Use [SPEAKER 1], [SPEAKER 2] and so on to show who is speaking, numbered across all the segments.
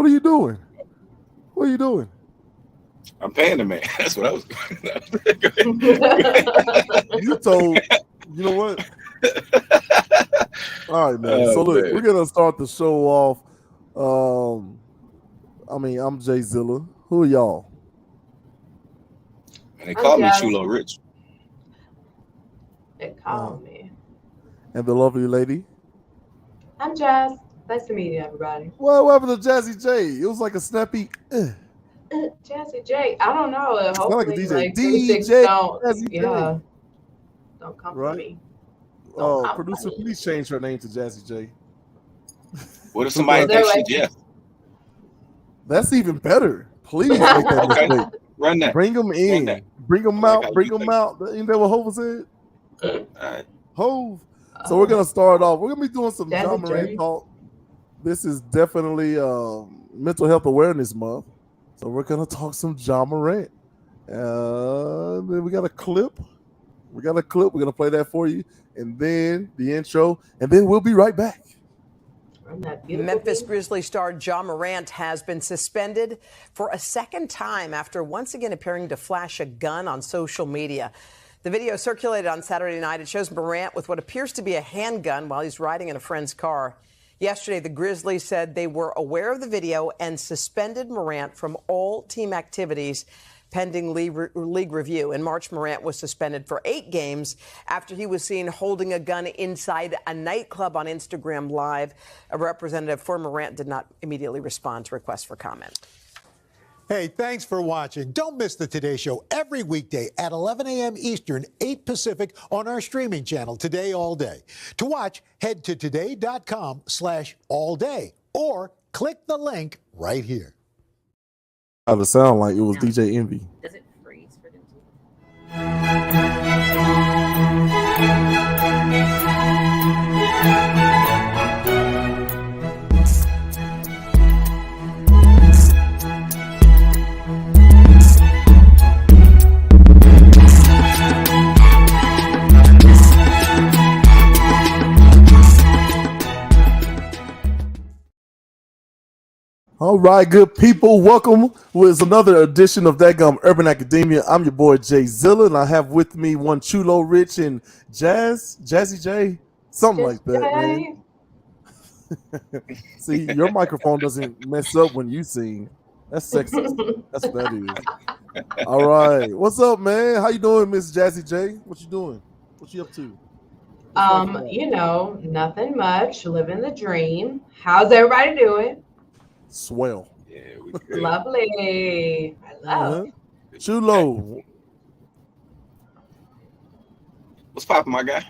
[SPEAKER 1] What are you doing? What are you doing?
[SPEAKER 2] I'm paying the man. That's what I was
[SPEAKER 1] You told. You know what? All right, man. So
[SPEAKER 2] Oh
[SPEAKER 1] look, we're
[SPEAKER 2] man.
[SPEAKER 1] gonna start the show off. I'm Jay Zilla. Who are y'all?
[SPEAKER 2] And they
[SPEAKER 3] I'm
[SPEAKER 2] called me
[SPEAKER 3] Jazz.
[SPEAKER 2] Chulo Rich.
[SPEAKER 3] They
[SPEAKER 1] Uh,
[SPEAKER 3] call me.
[SPEAKER 1] and the lovely lady.
[SPEAKER 3] I'm Jazz. Nice to meet you, everybody.
[SPEAKER 1] Well, what happened to Jazzy J? It was like a snappy.
[SPEAKER 3] Jazzy J. I don't know.
[SPEAKER 1] Sound like a
[SPEAKER 3] Hopefully,
[SPEAKER 1] DJ.
[SPEAKER 3] like 26
[SPEAKER 1] DJ
[SPEAKER 3] don't.
[SPEAKER 1] Jazzy J.
[SPEAKER 3] Yeah, don't come for
[SPEAKER 1] Right?
[SPEAKER 3] me. Don't come for
[SPEAKER 1] Producer,
[SPEAKER 3] me.
[SPEAKER 1] please change her name to Jazzy J.
[SPEAKER 2] What if
[SPEAKER 1] We're
[SPEAKER 2] somebody
[SPEAKER 1] gonna-
[SPEAKER 3] They're
[SPEAKER 2] thinks she
[SPEAKER 3] like,
[SPEAKER 2] Jeff?
[SPEAKER 1] That's even better. Please make that
[SPEAKER 2] Okay.
[SPEAKER 1] mistake.
[SPEAKER 2] Run that.
[SPEAKER 1] Bring them
[SPEAKER 2] Run
[SPEAKER 1] in.
[SPEAKER 2] that.
[SPEAKER 1] Bring them
[SPEAKER 2] I like
[SPEAKER 1] out.
[SPEAKER 2] how
[SPEAKER 1] Bring
[SPEAKER 2] you
[SPEAKER 1] them
[SPEAKER 2] think.
[SPEAKER 1] out. Ain't that what Hova said?
[SPEAKER 2] All right.
[SPEAKER 1] Hove. So we're gonna start off. We're gonna be doing some
[SPEAKER 3] Jazzy
[SPEAKER 1] Ja Morant
[SPEAKER 3] J.
[SPEAKER 1] talk. This is definitely Mental Health Awareness Month. So we're gonna talk some Ja Morant. Then we got a clip. We're gonna play that for you, and then the intro, and then we'll be right back.
[SPEAKER 3] From that beautiful
[SPEAKER 4] Memphis
[SPEAKER 3] beat.
[SPEAKER 4] Grizzlies star Ja Morant has been suspended for a second time after once again appearing to flash a gun on social media. The video circulated on Saturday night. It shows Morant with what appears to be a handgun while he's riding in a friend's car. Yesterday, the Grizzlies said they were aware of the video and suspended Morant from all team activities pending league review. In March, Morant was suspended for 8 games after he was seen holding a gun inside a nightclub on Instagram Live. A representative for Morant did not immediately respond to requests for comment.
[SPEAKER 5] Hey, thanks for watching. Don't miss the Today Show every weekday at 11 a.m. Eastern, 8 Pacific on our streaming channel, Today All Day. To watch, head to today.com/allday or click the link right here.
[SPEAKER 1] How to sound like it was DJ Envy.
[SPEAKER 6] Does it freeze for them too?
[SPEAKER 1] All right, good people. Welcome with another edition of Dadgum Urban Academia. I'm your boy Jay Zilla, and I have with me one Chulo Rich and Jazzy J, something like that, man. See, your microphone doesn't mess up when you sing. That's sexist. That's what that is. All right, what's up, man? How you doing, Miss Jazzy J? What you doing? What you up to?
[SPEAKER 3] Nothing much. Living the dream. How's everybody doing?
[SPEAKER 1] Swell.
[SPEAKER 2] Yeah, we good.
[SPEAKER 3] Lovely. I love.
[SPEAKER 1] Chulo.
[SPEAKER 2] What's poppin', my guy?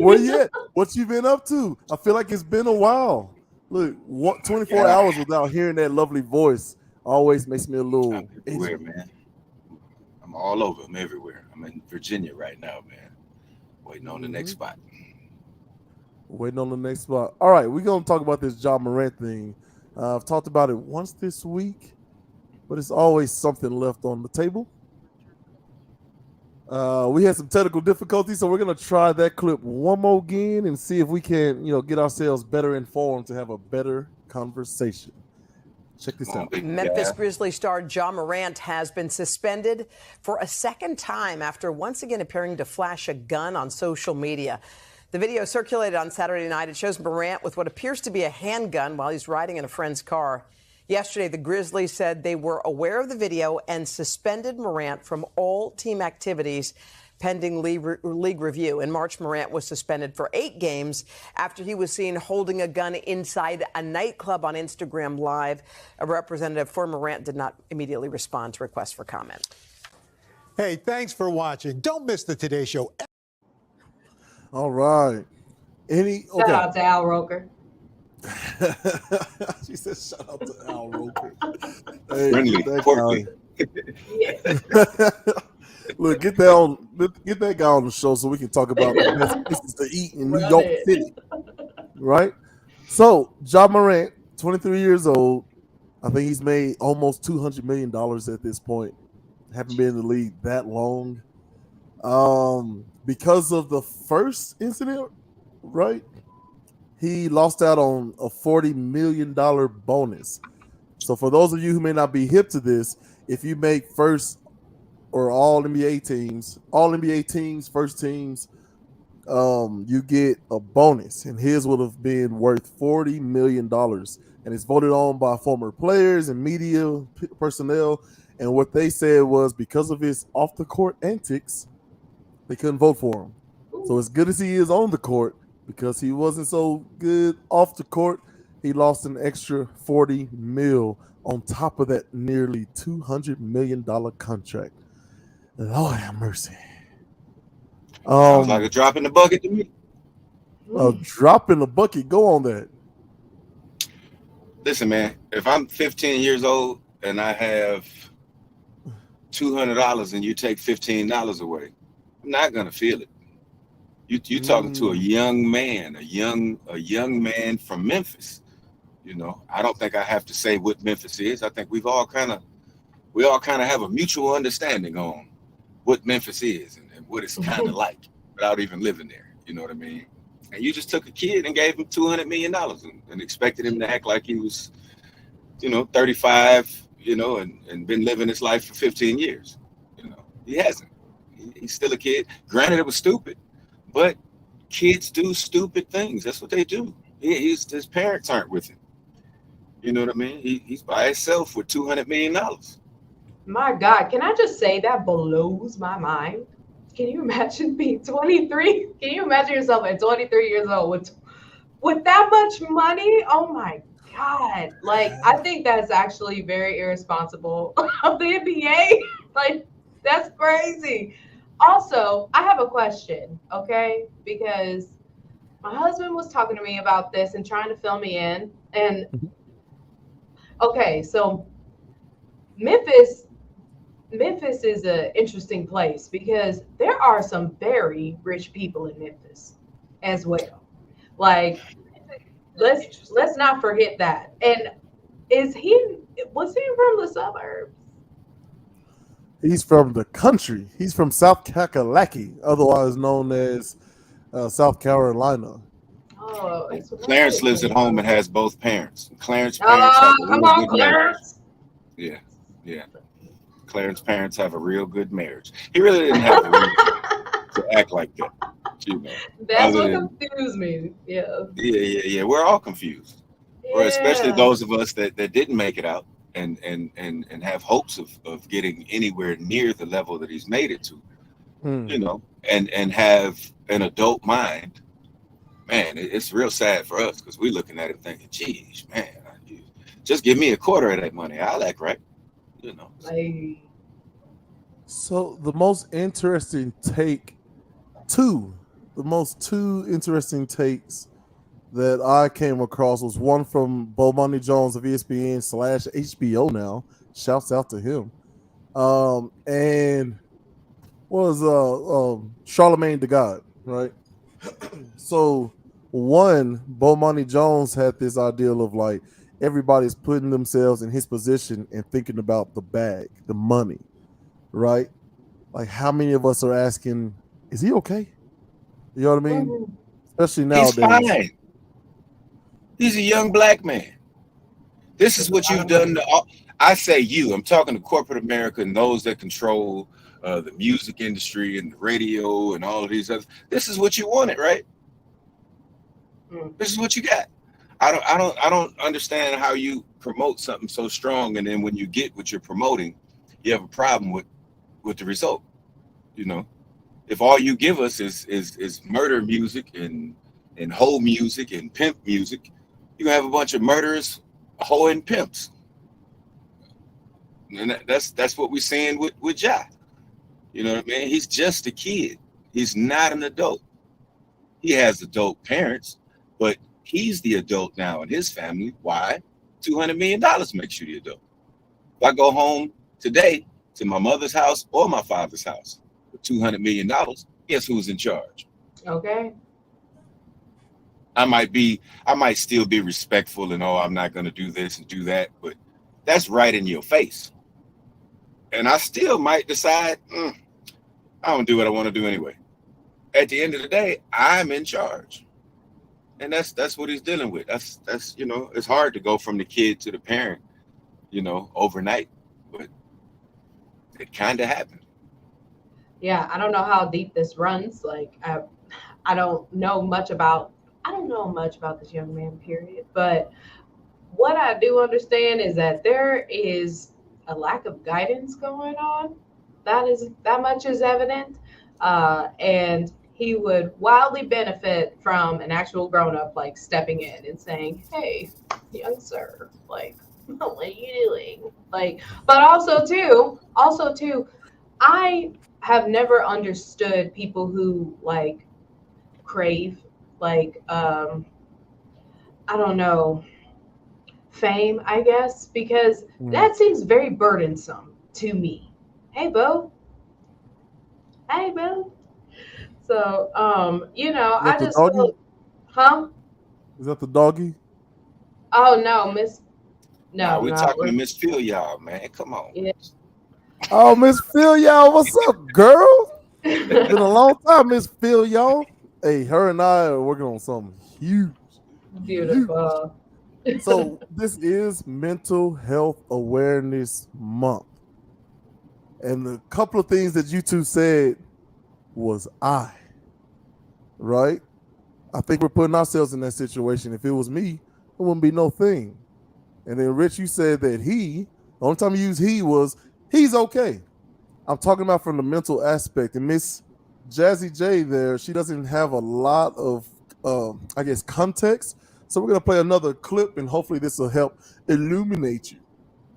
[SPEAKER 1] Where you at? What you been up to? I feel like it's been a while. Look, 24 hours without hearing that lovely voice always makes me a little
[SPEAKER 2] I'm everywhere, man. I'm all over. I'm everywhere. I'm in Virginia right now, man. Waiting on the next spot.
[SPEAKER 1] Waiting on the next spot. All right, we're going to talk about this Ja Morant thing. I've talked about it once this week, but it's always something left on the table. We had some technical difficulties, so we're going to try that clip one more again and see if we can, get ourselves better informed to have a better conversation. Check this out.
[SPEAKER 4] Memphis Grizzlies star Ja Morant has been suspended for a second time after once again appearing to flash a gun on social media. The video circulated on Saturday night. It shows Morant with what appears to be a handgun while he's riding in a friend's car. Yesterday, the Grizzlies said they were aware of the video and suspended Morant from all team activities pending league review. In March, Morant was suspended for 8 games after he was seen holding a gun inside a nightclub on Instagram Live. A representative for Morant did not immediately respond to requests for comment.
[SPEAKER 5] Hey, thanks for watching. Don't miss the Today Show.
[SPEAKER 1] All right.
[SPEAKER 3] Shout out to Al Roker.
[SPEAKER 1] She said, "Shout out to Al Roker."
[SPEAKER 2] Friendly, portly.
[SPEAKER 1] Look, get that guy on the show so we can talk about the best places to eat in New York City. Right? So, Ja Morant, 23 years old. I think he's made almost $200 million at this point. Haven't been in the league that long. Because of the first incident, right? he lost out on a $40 million bonus. So for those of you who may not be hip to this, if you make first or all NBA teams, first teams, you get a bonus, and his would have been worth $40 million. And it's voted on by former players and media personnel. And what they said was because of his off the court antics, they couldn't vote for him. So as good as he is on the court, because he wasn't so good off the court, he lost an extra 40 mil on top of that nearly $200 million contract. Lord have mercy.
[SPEAKER 2] Sounds like a drop in the bucket to me.
[SPEAKER 1] A drop in the bucket. Go on that.
[SPEAKER 2] Listen, man, if I'm 15 years old and I have $200 and you take $15 away, I'm not gonna feel it. You talking to a young man, a young man from Memphis. You know, I don't think I have to say what Memphis is. I think we all kind of have a mutual understanding on what Memphis is and what it's kind of like without even living there. You know what I mean? And you just took a kid and gave him $200 million and expected him to act like he was, 35, and been living his life for 15 years. He hasn't. He's still a kid. Granted, it was stupid, but kids do stupid things. That's what they do. His parents aren't with him. You know what I mean? He's by himself with $200 million.
[SPEAKER 3] My God, can I just say that blows my mind? Can you imagine being 23? Can you imagine yourself at 23 years old with that much money? Oh my God. Like, I think that's actually very irresponsible of the NBA. Like, that's crazy. Also, I have a question, okay? Because my husband was talking to me about this and trying to fill me in. And okay, so Memphis is an interesting place because there are some very rich people in Memphis as well. Like, let's not forget that. And was he from the suburbs?
[SPEAKER 1] He's from the country. He's from South Kakalaki, otherwise known as South Carolina.
[SPEAKER 3] Oh,
[SPEAKER 2] Clarence lives at home and has both parents. Clarence parents have a
[SPEAKER 3] come
[SPEAKER 2] real
[SPEAKER 3] on,
[SPEAKER 2] good marriage.
[SPEAKER 3] Clarence.
[SPEAKER 2] Yeah. Clarence parents have a real good marriage. He really didn't have to act like that.
[SPEAKER 3] That's what confused me. Yeah.
[SPEAKER 2] Yeah. We're all confused.
[SPEAKER 3] Yeah.
[SPEAKER 2] Or especially those of us that didn't make it out and have hopes of getting anywhere near the level that he's made it to. And have an adult mind. Man, it's real sad for us because we're looking at it thinking, geez, man, just give me a quarter of that money. I'll act right.
[SPEAKER 1] So the most interesting two interesting takes that I came across was one from Bomani Jones of ESPN / HBO now. Shouts out to him. And was Charlemagne the God, right? So Bomani Jones had this ideal of like everybody's putting themselves in his position and thinking about the bag, the money, right? Like how many of us are asking, is he okay? You know what I mean? Especially nowadays.
[SPEAKER 2] He's fine. He's a young black man. This is what you've done. I say you. I'm talking to corporate America and those that control the music industry and the radio and all of these others. This is what you wanted, right? This is what you got. I don't understand how you promote something so strong and then when you get what you're promoting, you have a problem with the result. If all you give us is murder music and hoe music and pimp music, you have a bunch of murderers, hoe and pimps. And that's what we're seeing with Ja. You know what I mean? He's just a kid. He's not an adult. He has adult parents, but he's the adult now in his family. Why? $200 million makes you the adult. If I go home today to my mother's house or my father's house with $200 million, guess who's in charge?
[SPEAKER 3] Okay.
[SPEAKER 2] I might still be respectful and I'm not going to do this and do that, but that's right in your face. And I still might decide, I don't do what I want to do anyway. At the end of the day, I'm in charge. And that's what he's dealing with. That's it's hard to go from the kid to the parent, overnight, but it kind of happened.
[SPEAKER 3] Yeah, I don't know how deep this runs. Like, I don't know much about this young man, period. But what I do understand is that there is a lack of guidance going on. That much is evident, and he would wildly benefit from an actual grown up like stepping in and saying, "Hey, young sir, like, what are you doing?" Like, but also too, I have never understood people who like crave like I don't know, fame, I guess, because that seems very burdensome to me. Hey, Bo. Hey, Bo. So,
[SPEAKER 1] Is that
[SPEAKER 3] I
[SPEAKER 1] the
[SPEAKER 3] just
[SPEAKER 1] doggy?
[SPEAKER 3] feel, huh?
[SPEAKER 1] Is that the doggy?
[SPEAKER 3] Oh no, Miss.
[SPEAKER 2] Nah,
[SPEAKER 3] No,
[SPEAKER 2] we're
[SPEAKER 3] no.
[SPEAKER 2] talking to Miss Phil, y'all, man. Come on.
[SPEAKER 3] Yeah.
[SPEAKER 1] Oh, Miss Phil, y'all, what's up, girl? It's been a long time, Miss Phil, y'all. Hey, her and I are working on something huge.
[SPEAKER 3] Beautiful.
[SPEAKER 1] So this is Mental Health Awareness Month. And the couple of things that you two said was right? I think we're putting ourselves in that situation. If it was me, it wouldn't be no thing. And then Rich, you said that the only time you use he was he's okay. I'm talking about from the mental aspect. And Miss Jazzy J there, she doesn't have a lot of, I guess, context. So we're going to play another clip and hopefully this will help illuminate you.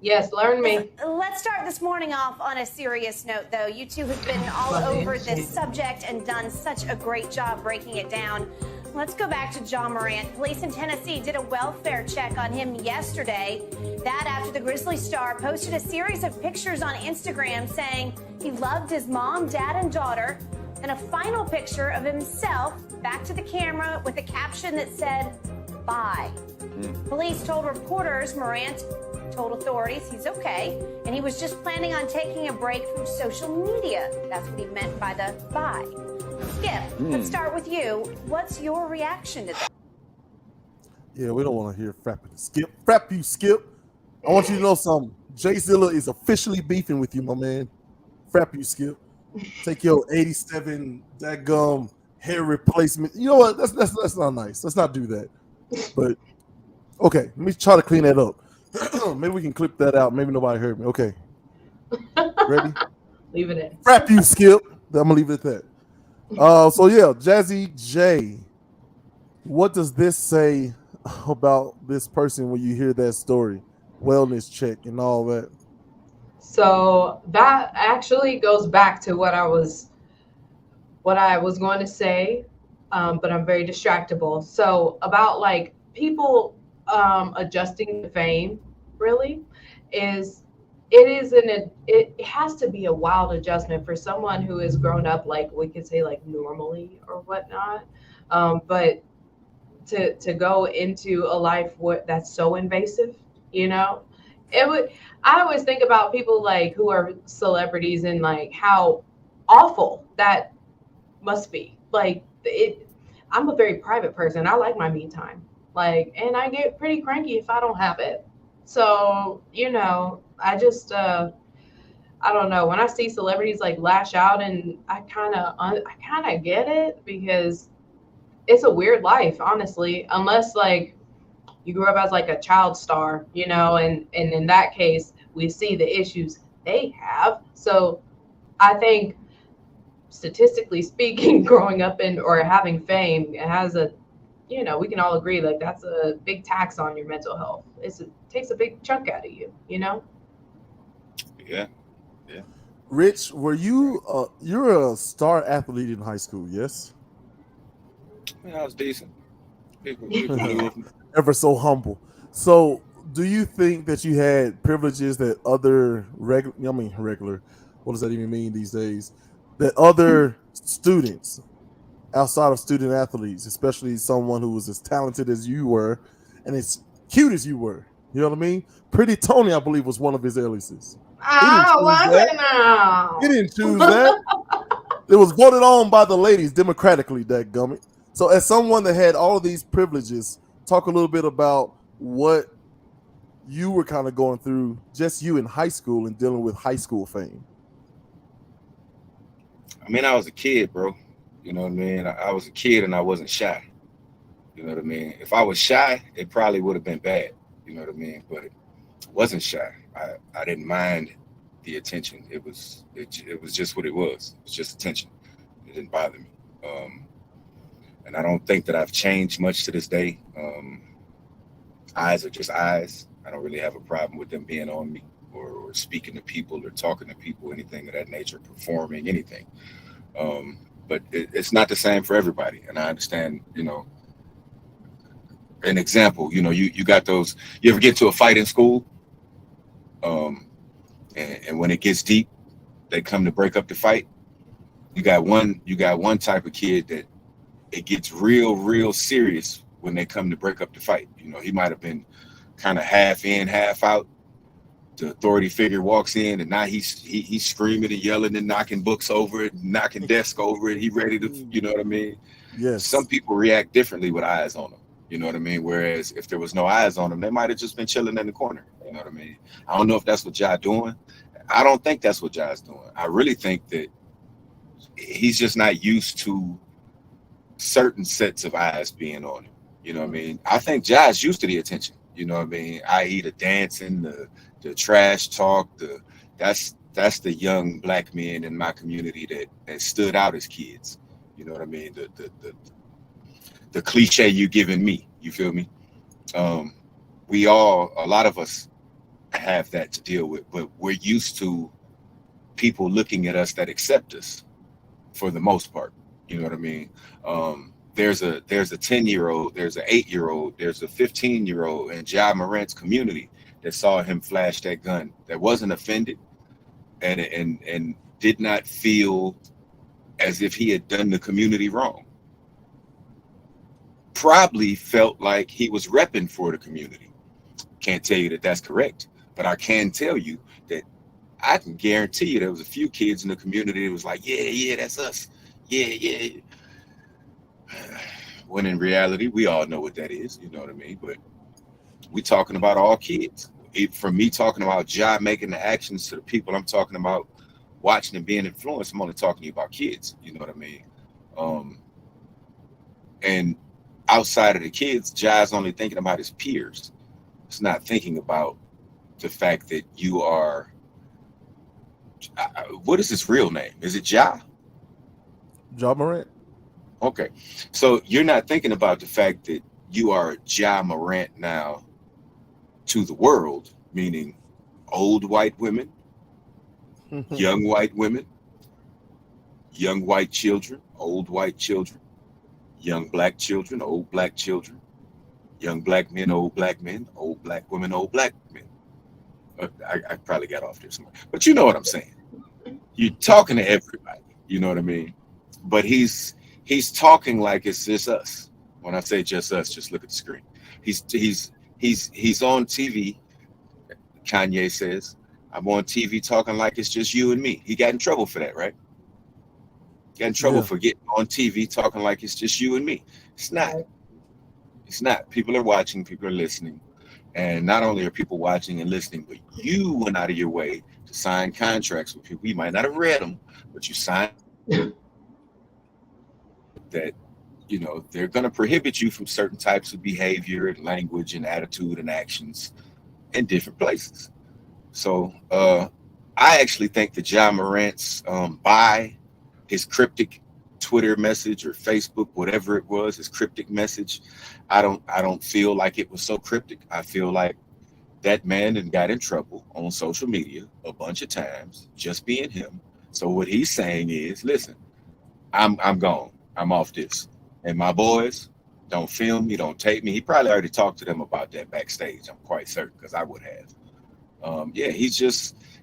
[SPEAKER 3] Yes, learn me.
[SPEAKER 6] Let's start this morning off on a serious note, though. You two have been all over this subject and done such a great job breaking it down. Let's go back to Ja Morant. Police in Tennessee did a welfare check on him yesterday. That after the Grizzly star posted a series of pictures on Instagram saying he loved his mom, dad, and daughter, and a final picture of himself back to the camera with a caption that said, "Bye." Police told reporters Morant told authorities he's okay, and he was just planning on taking a break from social media. That's what he meant by the bye. Skip, let's start with you. What's your reaction to that?
[SPEAKER 1] Yeah, we don't want to hear frapping. Skip. Frap you, Skip. I want you to know something. Jay Zilla is officially beefing with you, my man. Frap you, Skip. Take your 87 dadgum hair replacement. You know what? That's not nice. Let's not do that. But okay, let me try to clean that up. Maybe we can clip that out. Maybe nobody heard me. Okay. Ready?
[SPEAKER 3] Leave it in.
[SPEAKER 1] Frap you, Skip. I'm gonna leave it at that. So yeah, Jazzy J. What does this say about this person when you hear that story? Wellness check and all that.
[SPEAKER 3] So that actually goes back to what I was going to say, but I'm very distractible. So about like people adjusting to fame, really, it has to be a wild adjustment for someone who has grown up, like we could say, like normally or whatnot. But to go into a life that's so invasive, I always think about people like who are celebrities and like how awful that must be. Like I'm a very private person. I like my me time. Like, and I get pretty cranky if I don't have it. So, I just, I don't know. When I see celebrities like lash out, and I kind of get it because it's a weird life, honestly, unless like you grew up as like a child star, and in that case, we see the issues they have. So I think statistically speaking, growing up or having fame, it has we can all agree like that's a big tax on your mental health. It takes a big chunk out of you,
[SPEAKER 2] Yeah.
[SPEAKER 1] Rich, were you're a star athlete in high school, yes?
[SPEAKER 2] Yeah, I was decent. People
[SPEAKER 1] Ever so humble. So do you think that you had privileges that other regular, what does that even mean these days? That other students outside of student athletes, especially someone who was as talented as you were and as cute as you were. You know what I mean? Pretty Tony, I believe, was one of his aliases. He didn't choose that. It was voted on by the ladies democratically, dadgummit. So as someone that had all of these privileges, talk a little bit about what you were kind of going through, just you in high school and dealing with high school fame.
[SPEAKER 2] I mean, I was a kid, bro. You know what I mean? I was a kid and I wasn't shy. You know what I mean? If I was shy, it probably would have been bad. You know what I mean? But I wasn't shy. I didn't mind the attention. It was just what it was. It was just attention. It didn't bother me. And I don't think that I've changed much to this day. Eyes are just eyes. I don't really have a problem with them being on me or speaking to people or talking to people, anything of that nature, performing anything. But it's not the same for everybody. And I understand, you know, an example, you know, you got those, you ever get to a fight in school? And when it gets deep, they come to break up the fight. You got one type of kid that it gets real serious when they come to break up the fight. You know, he might have been kind of half in, half out. The authority figure walks in, and now he's screaming and yelling and knocking books over it, knocking desk over it. He ready to, you know what I mean?
[SPEAKER 1] Yes.
[SPEAKER 2] Some people react differently with eyes on them. You know what I mean? Whereas if there was no eyes on them, they might have just been chilling in the corner. You know what I mean? I don't know if that's what Ja doing. I don't think that's what Ja's doing. I really think that he's just not used to certain sets of eyes being on him. You know what I mean? I think Ja's used to the attention. You know what I mean? I.e. the dancing, the trash talk, that's the young black men in my community that stood out as kids. You know what I mean? The cliche you giving me, you feel me? A lot of us have that to deal with, but we're used to people looking at us that accept us for the most part. You know what I mean? There's a 10-year-old, there's an 8-year-old, there's a 15-year-old in Ja Morant's community that saw him flash that gun, that wasn't offended and did not feel as if he had done the community wrong. Probably felt like he was repping for the community. Can't tell you that that's correct, but I can tell you that I can guarantee you there was a few kids in the community that was like, yeah, that's us. Yeah. When in reality, we all know what that is. You know what I mean? But we talking about all kids. From me talking about Ja making the actions to the people I'm talking about watching and being influenced, I'm only talking to you about kids. You know what I mean? And outside of the kids, Ja's only thinking about his peers. It's not thinking about the fact that you are. What is his real name? Is it Ja?
[SPEAKER 1] Ja Morant.
[SPEAKER 2] Okay, so you're not thinking about the fact that you are Ja Morant now to the world, meaning old white women, young white women, young white children, old white children, young black children, old black children, young black men, old black men, old black women, old black men. I probably got off there somewhere, but you know what I'm saying. You're talking to everybody, you know what I mean? But he's talking like it's just us. When I say just us, just look at the screen. He's on TV. Kanye says, I'm on TV talking like it's just you and me. He got in trouble for that, right? Got in trouble for getting on TV talking like it's just you and me. It's not. It's not. People are watching, people are listening. And not only are people watching and listening, but you went out of your way to sign contracts with people. You might not have read them, but you signed that, you know, they're going to prohibit you from certain types of behavior and language and attitude and actions in different places. So I actually think that Ja Morant's by his cryptic Twitter message or Facebook, whatever it was, his cryptic message, I don't feel like it was so cryptic. I feel like that man and got in trouble on social media a bunch of times just being him. So what he's saying is, listen, I'm gone. I'm off this. And my boys, don't film me, don't tape me. He probably already talked to them about that backstage. I'm quite certain, because I would have.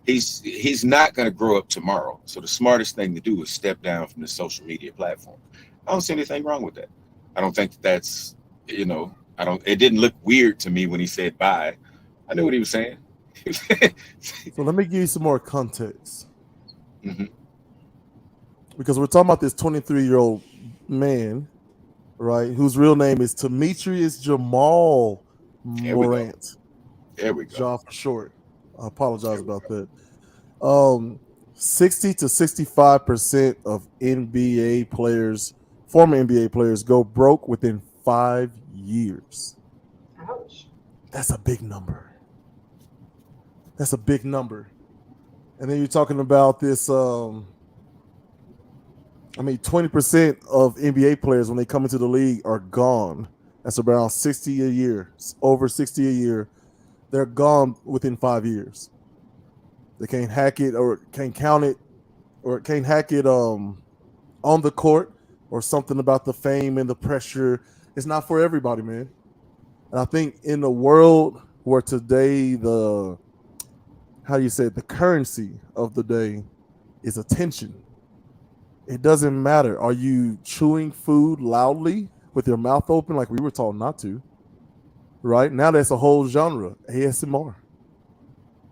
[SPEAKER 2] He's not going to grow up tomorrow. So the smartest thing to do is step down from the social media platform. I don't see anything wrong with that. I don't think that's, you know, it didn't look weird to me when he said bye. I knew what he was saying.
[SPEAKER 1] So let me give you some more context.
[SPEAKER 2] Mm-hmm.
[SPEAKER 1] Because we're talking about this 23-year-old man, right? Whose real name is Demetrius Jamal Morant.
[SPEAKER 2] There we go.
[SPEAKER 1] Ja for short. I apologize about
[SPEAKER 2] go.
[SPEAKER 1] that. 60 to 65% of NBA players, former NBA players, go broke within 5 years.
[SPEAKER 3] Ouch.
[SPEAKER 1] That's a big number. That's a big number. And then you're talking about this. 20% of NBA players when they come into the league are gone. That's around 60 a year, over 60 a year. They're gone within 5 years. They can't hack it or can't count it or can't hack it on the court or something about the fame and the pressure. It's not for everybody, man. And I think in the world where today the currency of the day is attention. It doesn't matter. Are you chewing food loudly with your mouth open like we were taught not to? Right? Now that's a whole genre, ASMR.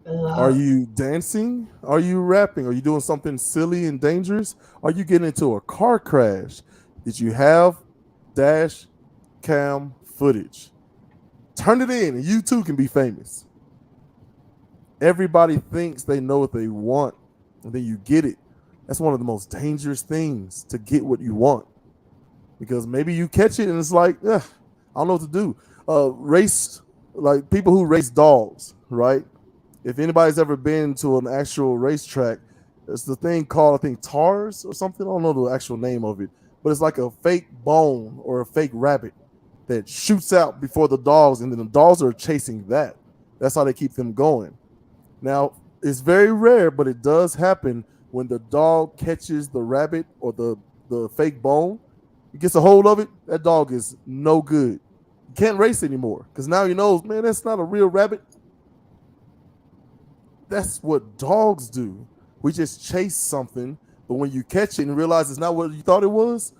[SPEAKER 1] Are you dancing? Are you rapping? Are you doing something silly and dangerous? Are you getting into a car crash? Did you have dash cam footage? Turn it in and you too can be famous. Everybody thinks they know what they want and then you get it. That's one of the most dangerous things, to get what you want, because maybe you catch it and it's like, I don't know what to do. Race, like people who race dogs, right? If anybody's ever been to an actual racetrack, it's the thing called, I think, TARS or something. I don't know the actual name of it, but it's like a fake bone or a fake rabbit that shoots out before the dogs, and then the dogs are chasing that. That's how they keep them going. Now, it's very rare, but it does happen. When the dog catches the rabbit or the fake bone, it gets a hold of it, that dog is no good. You can't race anymore because now he knows, man, that's not a real rabbit. That's what dogs do. We just chase something, but when you catch it and realize it's not what you thought it was,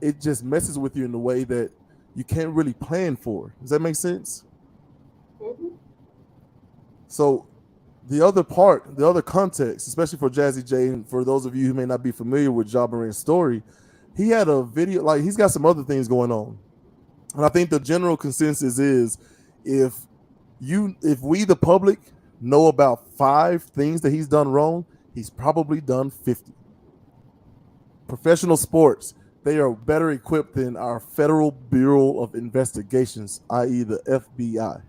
[SPEAKER 1] it just messes with you in a way that you can't really plan for. Does that make sense?
[SPEAKER 3] Mm-hmm.
[SPEAKER 1] So the other part, the other context, especially for Jazzy J, and for those of you who may not be familiar with Ja Morant's story, he had a video, like he's got some other things going on. And I think the general consensus is if we, the public, know about 5 things that he's done wrong, he's probably done 50. Professional sports, they are better equipped than our Federal Bureau of Investigations, i.e. the FBI.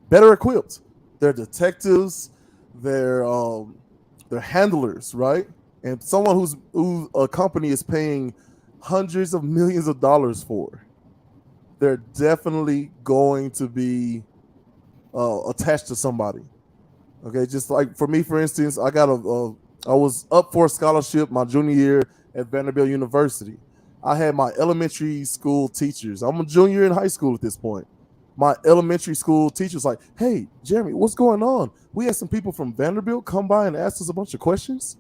[SPEAKER 1] Better equipped. They're detectives, they're handlers, right? And someone who a company is paying hundreds of millions of dollars for, they're definitely going to be attached to somebody. Okay, just like for me, for instance, I was up for a scholarship my junior year at Vanderbilt University. I had my elementary school teachers. I'm a junior in high school at this point. My elementary school teacher was like, "Hey, Jeremy, what's going on? We had some people from Vanderbilt come by and ask us a bunch of questions."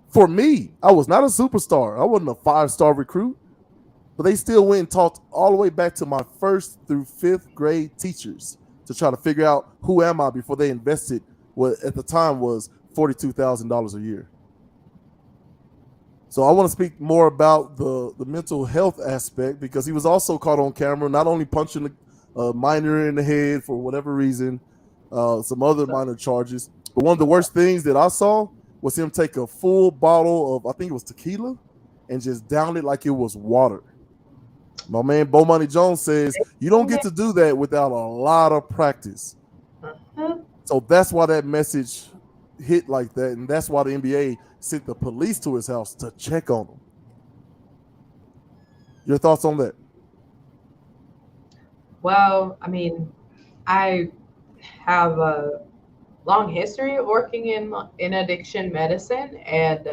[SPEAKER 1] For me, I was not a superstar. I wasn't a 5-star recruit, but they still went and talked all the way back to my 1st through 5th grade teachers to try to figure out who am I before they invested what at the time was $42,000 a year. So I want to speak more about the mental health aspect, because he was also caught on camera not only punching a minor in the head for whatever reason, some other minor charges. But one of the worst things that I saw was him take a full bottle of, I think it was tequila, and just down it like it was water. My man Bo Money Jones says you don't get to do that without a lot of practice. So that's why that message hit like that, and that's why the NBA sent the police to his house to check on him. Your thoughts on that?
[SPEAKER 3] Well, I mean, I have a long history of working in addiction medicine, and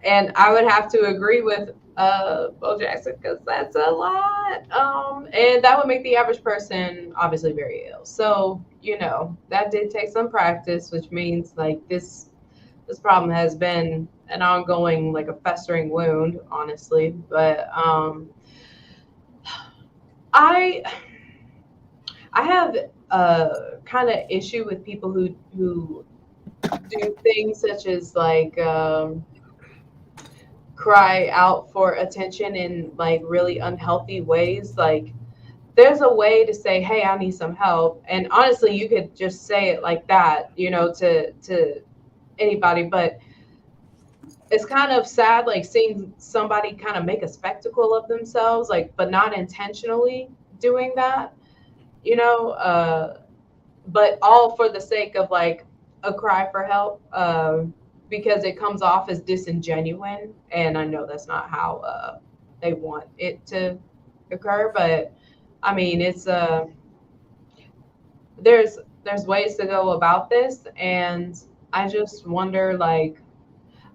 [SPEAKER 3] and I would have to agree with Bo Jackson, because that's a lot, and that would make the average person obviously very ill. So that did take some practice, which means like this problem has been an ongoing, like a festering wound, honestly. But I have a kind of issue with people who do things such as like cry out for attention in like really unhealthy ways, like there's a way to say, hey, I need some help. And honestly, you could just say it like that, you know, to anybody. But it's kind of sad, like seeing somebody kind of make a spectacle of themselves, like, but not intentionally doing that, you know, but all for the sake of like a cry for help, because it comes off as disingenuous. And I know that's not how they want it to occur, but I mean, it's there's ways to go about this, and I just wonder, like,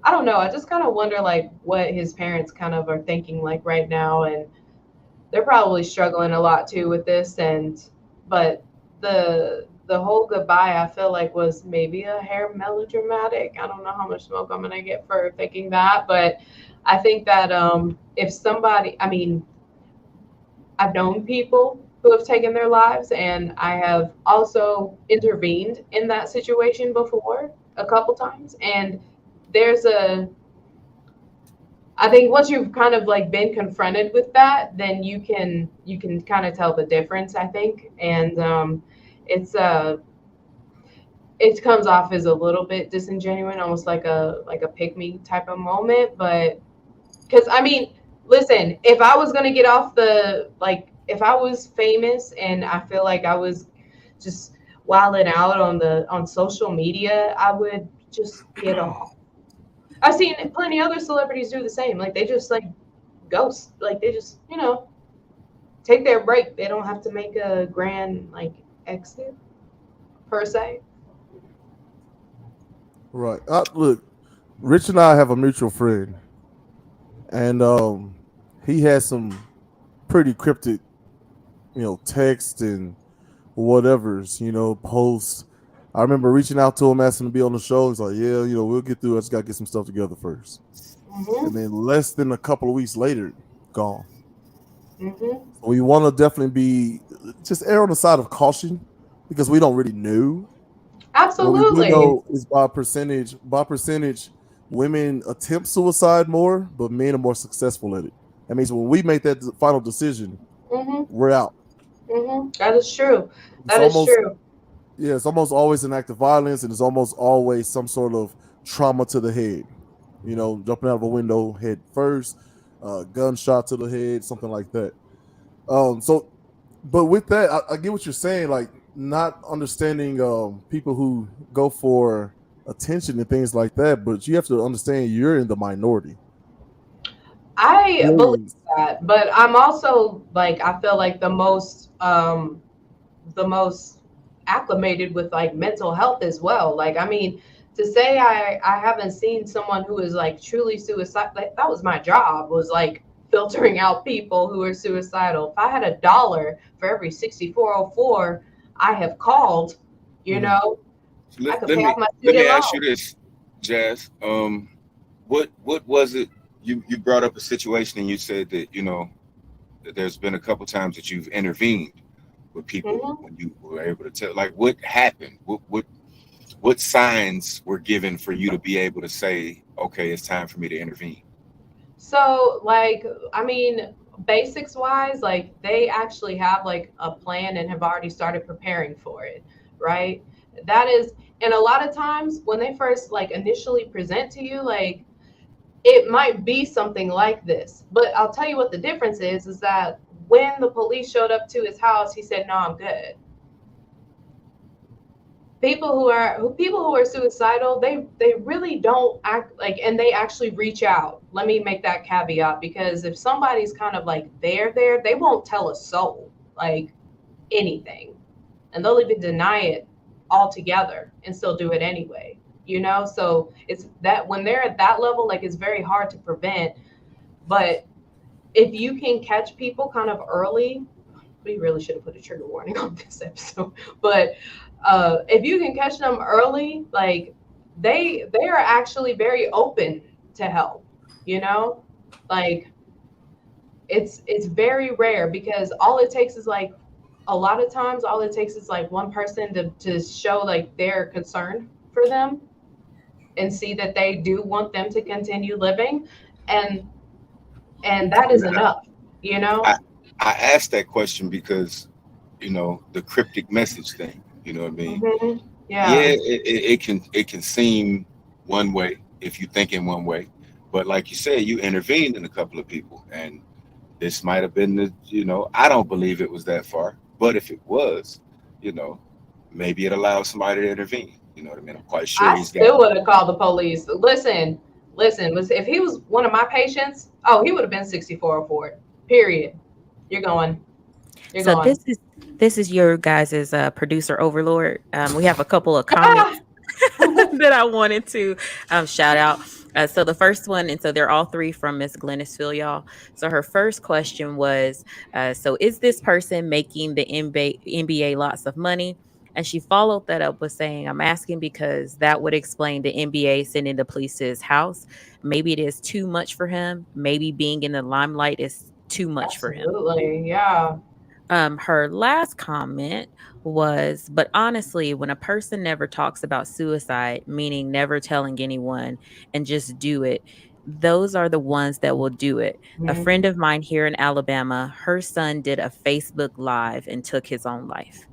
[SPEAKER 3] I don't know, I just kind of wonder like what his parents kind of are thinking like right now, and they're probably struggling a lot too with this. And but the whole goodbye, I feel like, was maybe a hair melodramatic. I don't know how much smoke I'm gonna get for thinking that, but I think that if somebody, I mean, I've known people who have taken their lives, and I have also intervened in that situation before a couple times. And there's a, I think once you've kind of like been confronted with that, then you can kind of tell the difference, I think. And it's it comes off as a little bit disingenuous, almost like a pick me type of moment. But because I mean, listen, if I was gonna get off the, like, if I was famous and I feel like I was just wilding out on social media, I would just get off. I've seen plenty other celebrities do the same. Like they just like ghost, like they just, you know, take their break. They don't have to make a grand like exit per se.
[SPEAKER 1] Right. Look, Rich and I have a mutual friend, and he has some pretty cryptic, text and whatever's, posts. I remember reaching out to him, asking to be on the show. He's like, "Yeah, we'll get through it. I just gotta get some stuff together first."
[SPEAKER 3] Mm-hmm.
[SPEAKER 1] And then less than a couple of weeks later, gone.
[SPEAKER 3] Mm-hmm.
[SPEAKER 1] We want to definitely be just err on the side of caution because we don't really know. What we do
[SPEAKER 3] Absolutely.
[SPEAKER 1] know is by percentage, women attempt suicide more, but men are more successful at it. That means when we make that final decision,
[SPEAKER 3] Mm-hmm.
[SPEAKER 1] we're out.
[SPEAKER 3] Mm-hmm. That is true.
[SPEAKER 1] It's
[SPEAKER 3] That is
[SPEAKER 1] almost
[SPEAKER 3] true.
[SPEAKER 1] Yeah, it's almost always an act of violence, and it's almost always some sort of trauma to the head. Jumping out of a window head first, gunshot to the head, something like that. So, but with that, I get what you're saying. Like not understanding people who go for attention and things like that. But you have to understand you're in the minority.
[SPEAKER 3] I believe
[SPEAKER 1] Millions.
[SPEAKER 3] that, but I'm also like, I feel like the most acclimated with like mental health as well. Like, I mean, to say I haven't seen someone who is like truly suicide, like, that was my job, was like filtering out people who are suicidal. If I had $1 for every 6404 I have called, you
[SPEAKER 1] Mhm.
[SPEAKER 3] know,
[SPEAKER 2] So
[SPEAKER 3] I
[SPEAKER 2] let,
[SPEAKER 3] could
[SPEAKER 2] let
[SPEAKER 3] pay
[SPEAKER 2] me
[SPEAKER 3] off my
[SPEAKER 2] let me
[SPEAKER 3] student
[SPEAKER 2] ask you
[SPEAKER 3] loan.
[SPEAKER 2] this, Jazz. What was it? You brought up a situation and you said that that there's been a couple times that you've intervened with people
[SPEAKER 3] Hmm.
[SPEAKER 2] when you were able to tell. Like, what happened? What signs were given for you to be able to say, okay, it's time for me to intervene?
[SPEAKER 3] So, like, I mean, basics wise, like, they actually have like a plan and have already started preparing for it, right? That is, and a lot of times when they first like initially present to you, like, it might be something like this. But I'll tell you what the difference is that when the police showed up to his house, he said, "No, I'm good." People who are suicidal, they really don't act like, and they actually reach out. Let me make that caveat, because if somebody's kind of like there, they won't tell a soul like anything, and they'll even deny it altogether and still do it anyway, so it's that when they're at that level, like, it's very hard to prevent. But if you can catch people kind of early, we really should have put a trigger warning on this episode. But if you can catch them early, like, they are actually very open to help. You know, like, it's very rare, because all it takes is like, a lot of times all it takes is like one person to show like they're concerned for them and see that they do want them to continue living, and that is enough, you know.
[SPEAKER 2] I asked that question because, the cryptic message thing. You know what I mean?
[SPEAKER 3] Mhm.
[SPEAKER 2] Yeah,
[SPEAKER 3] Yeah.
[SPEAKER 2] it can seem one way if you think in one way, but like you said, you intervened in a couple of people, and this might have been I don't believe it was that far, but if it was, you know, maybe it allows somebody to intervene. You know what I mean? I'm quite sure
[SPEAKER 3] I
[SPEAKER 2] he's got.
[SPEAKER 3] still would have called the police. Listen. If he was one of my patients, oh, he would have been 64 for it. Period. You're going. You're
[SPEAKER 7] So
[SPEAKER 3] going.
[SPEAKER 7] this is your guys' producer overlord. We have a couple of
[SPEAKER 3] Ah!
[SPEAKER 7] comments that I wanted to shout out. So the first one, and so they're all three from Miss Glennis Phil, y'all. So her first question was, so is this person making the NBA lots of money? And she followed that up with saying, I'm asking because that would explain the NBA sending the police to his house. Maybe it is too much for him. Maybe being in the limelight is too much for him.
[SPEAKER 3] Absolutely. Yeah.
[SPEAKER 7] Her last comment was, but honestly, when a person never talks about suicide, meaning never telling anyone and just do it, those are the ones that will do it. A friend
[SPEAKER 3] Mhm.
[SPEAKER 7] of mine here in Alabama, her son did a Facebook Live and took his own life.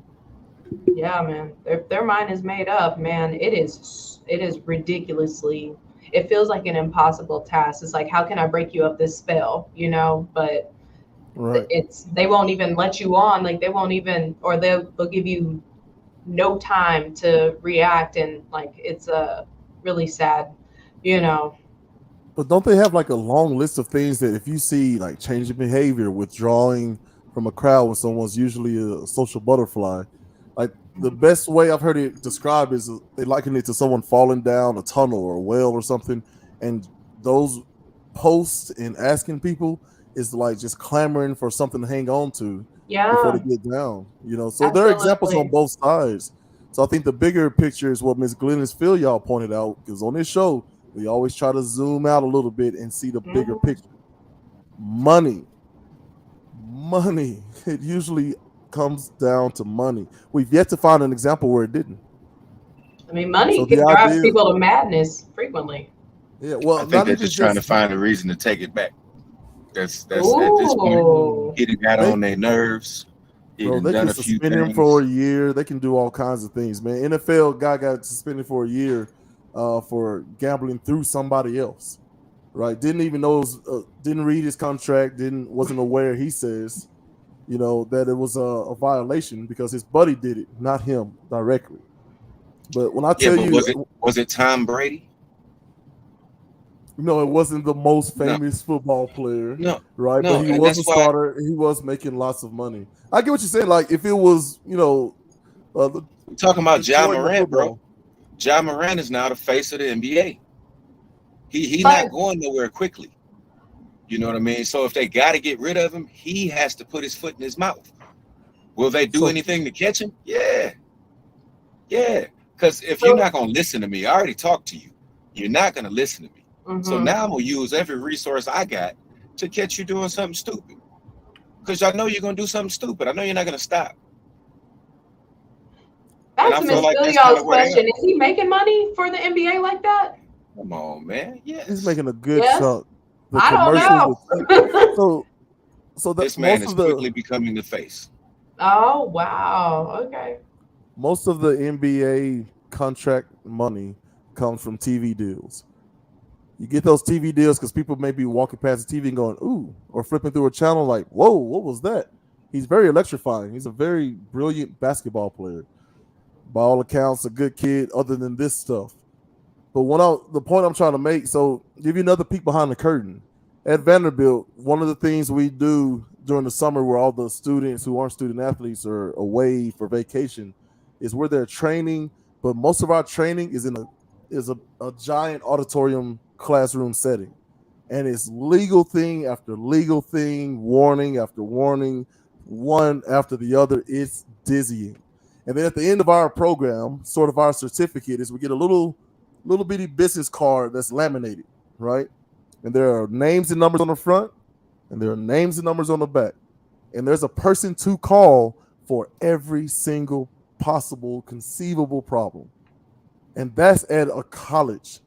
[SPEAKER 3] Yeah, man. Their mind is made up, man. It is ridiculously. It feels like an impossible task. It's like, how can I break you of this spell, you know? But
[SPEAKER 1] Right.
[SPEAKER 3] they won't even let you on. Like they won't even, or they'll give you no time to react, and like it's really sad, you know.
[SPEAKER 1] But don't they have like a long list of things that if you see like changing behavior, withdrawing from a crowd when someone's usually a social butterfly, like the best way I've heard it described is they liken it to someone falling down a tunnel or a well or something, and those posts and asking people is like just clamoring for something to hang on to before
[SPEAKER 3] Yeah,
[SPEAKER 1] they get down. So there are examples on
[SPEAKER 3] absolutely.
[SPEAKER 1] both sides. So I think the bigger picture is what Miss Glennis Phil y'all pointed out, because on this show we always try to zoom out a little bit and see the bigger
[SPEAKER 3] Mhm.
[SPEAKER 1] picture. Money, money. It usually comes down to money. We've yet to find an example where it didn't.
[SPEAKER 3] I mean, money
[SPEAKER 1] So the
[SPEAKER 3] can drive
[SPEAKER 1] idea,
[SPEAKER 3] people to madness frequently.
[SPEAKER 1] yeah,
[SPEAKER 2] I
[SPEAKER 1] well,
[SPEAKER 2] think
[SPEAKER 1] not
[SPEAKER 2] they're
[SPEAKER 1] even
[SPEAKER 2] just trying to
[SPEAKER 1] just
[SPEAKER 2] find a reason to take it back. That's at this point,
[SPEAKER 3] Ooh.
[SPEAKER 2] he done got
[SPEAKER 1] they,
[SPEAKER 2] on their nerves. He
[SPEAKER 1] bro.
[SPEAKER 2] done
[SPEAKER 1] They
[SPEAKER 2] done
[SPEAKER 1] can
[SPEAKER 2] a few
[SPEAKER 1] suspend him for a
[SPEAKER 2] things.
[SPEAKER 1] year. They can do all kinds of things, man. NFL guy got suspended for a year for gambling through somebody else. Right? Didn't even know. Didn't read his contract. Wasn't aware. He says, that it was a violation because his buddy did it, not him directly. But when I
[SPEAKER 2] Yeah,
[SPEAKER 1] tell
[SPEAKER 2] but
[SPEAKER 1] you,
[SPEAKER 2] was it Tom Brady?
[SPEAKER 1] it wasn't the most
[SPEAKER 2] No,
[SPEAKER 1] famous football player,
[SPEAKER 2] no,
[SPEAKER 1] right? But
[SPEAKER 2] no,
[SPEAKER 1] he
[SPEAKER 2] and
[SPEAKER 1] was
[SPEAKER 2] that's
[SPEAKER 1] a
[SPEAKER 2] why.
[SPEAKER 1] starter. He was making lots of money. I get what you're saying. Like if it was, the
[SPEAKER 2] We're talking about Ja
[SPEAKER 1] Detroit in the
[SPEAKER 2] Morant, bro.
[SPEAKER 1] football.
[SPEAKER 2] Ja Morant is now the face of the NBA. He not
[SPEAKER 3] But
[SPEAKER 2] going nowhere quickly. You know what I mean? So if they got to get rid of him, he has to put his foot in his mouth. Will they do
[SPEAKER 1] So
[SPEAKER 2] anything to catch him? Yeah, yeah. Because if you're
[SPEAKER 3] so
[SPEAKER 2] not gonna listen to me, I already talked to you. You're not gonna listen to me. So
[SPEAKER 3] mhm.
[SPEAKER 2] now I'm gonna use every resource I got to catch you doing something stupid. Because I know you're gonna do something stupid. I know you're not gonna stop. And
[SPEAKER 3] Back
[SPEAKER 2] I
[SPEAKER 3] to
[SPEAKER 2] feel
[SPEAKER 3] Miss
[SPEAKER 2] like that's kind
[SPEAKER 3] Y'all's
[SPEAKER 2] of where they
[SPEAKER 3] question:
[SPEAKER 2] are.
[SPEAKER 3] is he making money for the NBA like that?
[SPEAKER 2] Come on, man.
[SPEAKER 1] he's
[SPEAKER 2] Yes.
[SPEAKER 1] making a good
[SPEAKER 3] Yes.
[SPEAKER 1] chunk. The
[SPEAKER 3] I don't
[SPEAKER 1] commercials,
[SPEAKER 3] know.
[SPEAKER 1] so that
[SPEAKER 2] This man is quickly becoming the face.
[SPEAKER 3] Oh wow. Okay.
[SPEAKER 1] most of the NBA contract money comes from TV deals. You get those TV deals because people may be walking past the TV and going, ooh, or flipping through a channel like, whoa, what was that? He's very electrifying. He's a very brilliant basketball player. By all accounts, a good kid, other than this stuff. But the point I'm trying to make, so give you another peek behind the curtain. At Vanderbilt, one of the things we do during the summer where all the students who aren't student athletes are away for vacation is where they're training, but most of our training is in a giant auditorium classroom setting. And it's legal thing after legal thing, warning after warning, one after the other. It's dizzying. And then at the end of our program, sort of our certificate, is we get a little bitty business card that's laminated, right? And there are names and numbers on the front, and there are names and numbers on the back. And there's a person to call for every single possible conceivable problem. And that's at a college.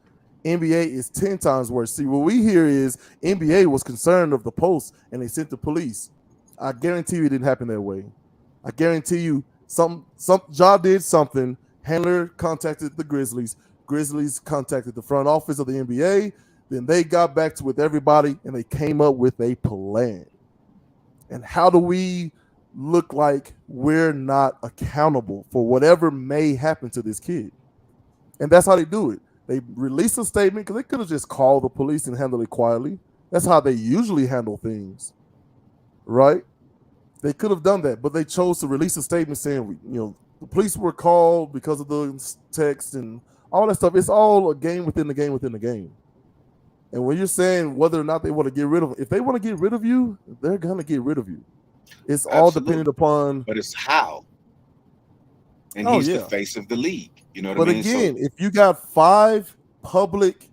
[SPEAKER 1] NBA is 10 times worse. See, what we hear is NBA was concerned of the post and they sent the police. I guarantee you it didn't happen that way. I guarantee you some Ja did something. Handler contacted the Grizzlies. Grizzlies contacted the front office of the NBA. Then they got back to with everybody and they came up with a plan. And how do we look like we're not accountable for whatever may happen to this kid? And that's how they do it. They release a statement because they could have just called the police and handled it quietly. That's how they usually handle things, right? They could have done that, but they chose to release a statement saying, the police were called because of the text and all that stuff. It's all a game within the game within the game. And when you're saying whether or not they want to get rid of, if they want to get rid of you, they're gonna get rid of you. It's all dependent upon.
[SPEAKER 2] But it's how. And he's the face of the league. You know what I mean?
[SPEAKER 1] But again, if you got 5 public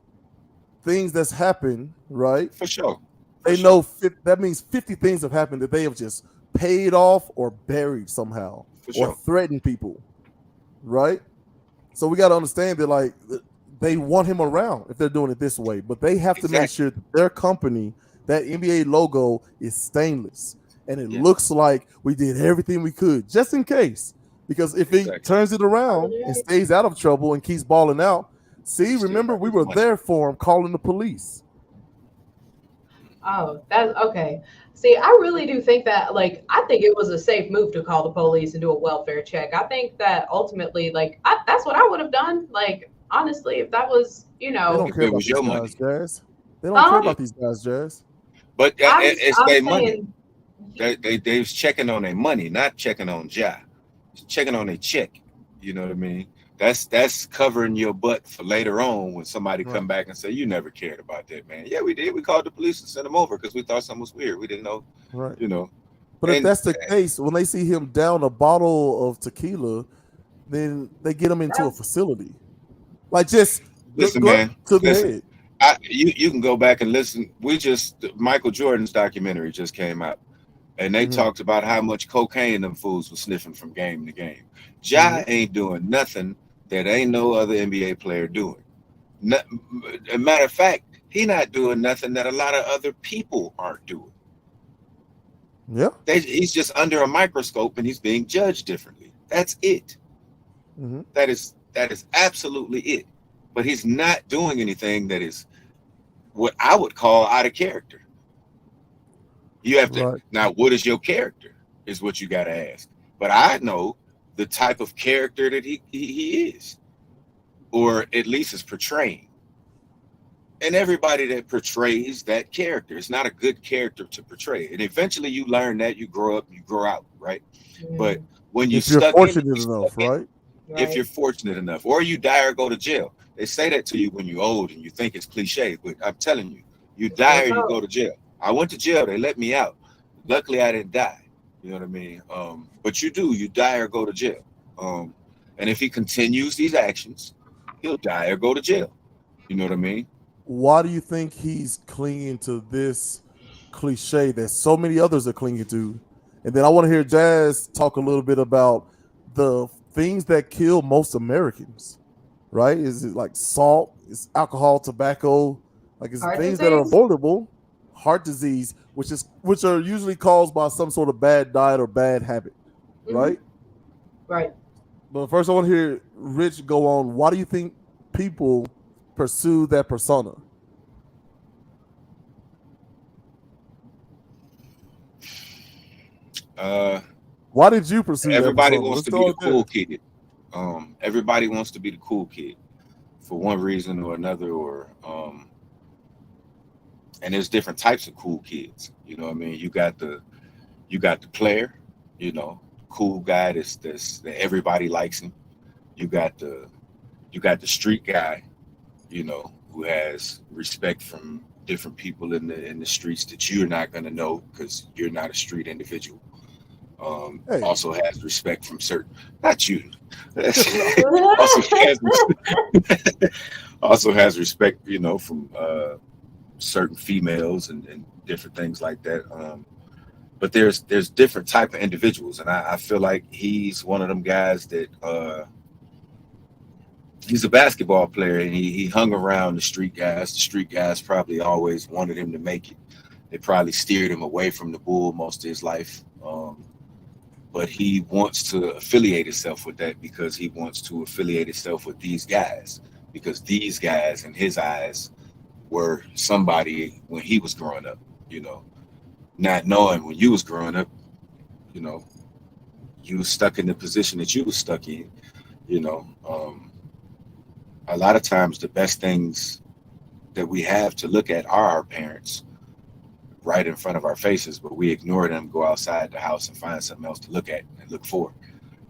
[SPEAKER 1] things that's happened, right?
[SPEAKER 2] For sure.
[SPEAKER 1] They know that means 50 things have happened that they have just paid off or buried somehow or threatened people, right? So we got to understand that, like, they want him around if they're doing it this way, but they have to make sure that their company, that NBA logo, is stainless and it looks like we did everything we could just in case. Because if he turns it around and stays out of trouble and keeps balling out, remember we were there for him calling the police.
[SPEAKER 3] Oh, that's okay. See, I really do think that, like, I think it was a safe move to call the police and do a welfare check. I think that ultimately, like, that's what I would have done. Like, honestly, if that was,
[SPEAKER 1] They don't care about these guys, Jazz. They don't care about these guys, Jazz.
[SPEAKER 2] But it's their money. They was checking on their money, not checking on Ja. Checking on a check, you know what I mean? That's covering your butt for later on when somebody come back and say, you never cared about that, man. Yeah, we did. We called the police and sent them over because we thought something was weird. We didn't know, you know.
[SPEAKER 1] But if that's the case, when they see him down a bottle of tequila, then they get him into a facility. Like, just
[SPEAKER 2] listen, man. To the head. You can go back and listen. Michael Jordan's documentary just came out. And they talked about how much cocaine them fools were sniffing from game to game. Ja ain't doing nothing that ain't no other NBA player doing. A matter of fact, he not doing nothing that a lot of other people aren't doing.
[SPEAKER 1] Yeah,
[SPEAKER 2] he's just under a microscope and he's being judged differently. That's it. That is absolutely it. But he's not doing anything that is what I would call out of character. You have to now. What is your character? Is what you got to ask. But I know the type of character that he is, or at least is portraying. And everybody that portrays that character, it's not a good character to portray. And eventually, you learn that, you grow up, you grow out, right? But when you're
[SPEAKER 1] fortunate enough, right?
[SPEAKER 2] If you're fortunate enough, or you die or go to jail, they say that to you when you're old and you think it's cliche. But I'm telling you, you die or you go to jail. I went to jail. They let me out. Luckily, I didn't die. You know what I mean? But you die or go to jail. And if he continues these actions, he'll die or go to jail. You know what I mean?
[SPEAKER 1] Why do you think he's clinging to this cliche that so many others are clinging to? And then I want to hear Jazz talk a little bit about the things that kill most Americans, right? Is it like salt? Is alcohol, tobacco? Like, it's things that are avoidable. Heart disease, which are usually caused by some sort of bad diet or bad habit, right?
[SPEAKER 3] Right.
[SPEAKER 1] But first, I want to hear Rich go on. Why do you think people pursue that persona? Why did you pursue
[SPEAKER 2] everybody
[SPEAKER 1] that persona?
[SPEAKER 2] Wants to be the cool kid. Everybody wants to be the cool kid for one reason or another, or and there's different types of cool kids. You know what I mean? You got the player, you know, cool guy that everybody likes him. You got the street guy, you know, who has respect from different people in the streets that you're not gonna know because you're not a street individual. Also has respect from certain, not you. also has respect, you know, from certain females and different things like that. But there's different type of individuals, and I feel like he's one of them guys that he's a basketball player, and he hung around the street guys. The street guys probably always wanted him to make it. They probably steered him away from the bull most of his life. But he wants to affiliate himself with that because he wants to affiliate himself with these guys, because these guys in his eyes were somebody when he was growing up, you know, not knowing when you was growing up, you know, you was stuck in the position that you was stuck in, you know. A lot of times the best things that we have to look at are our parents right in front of our faces, but we ignore them, go outside the house and find something else to look at and look for.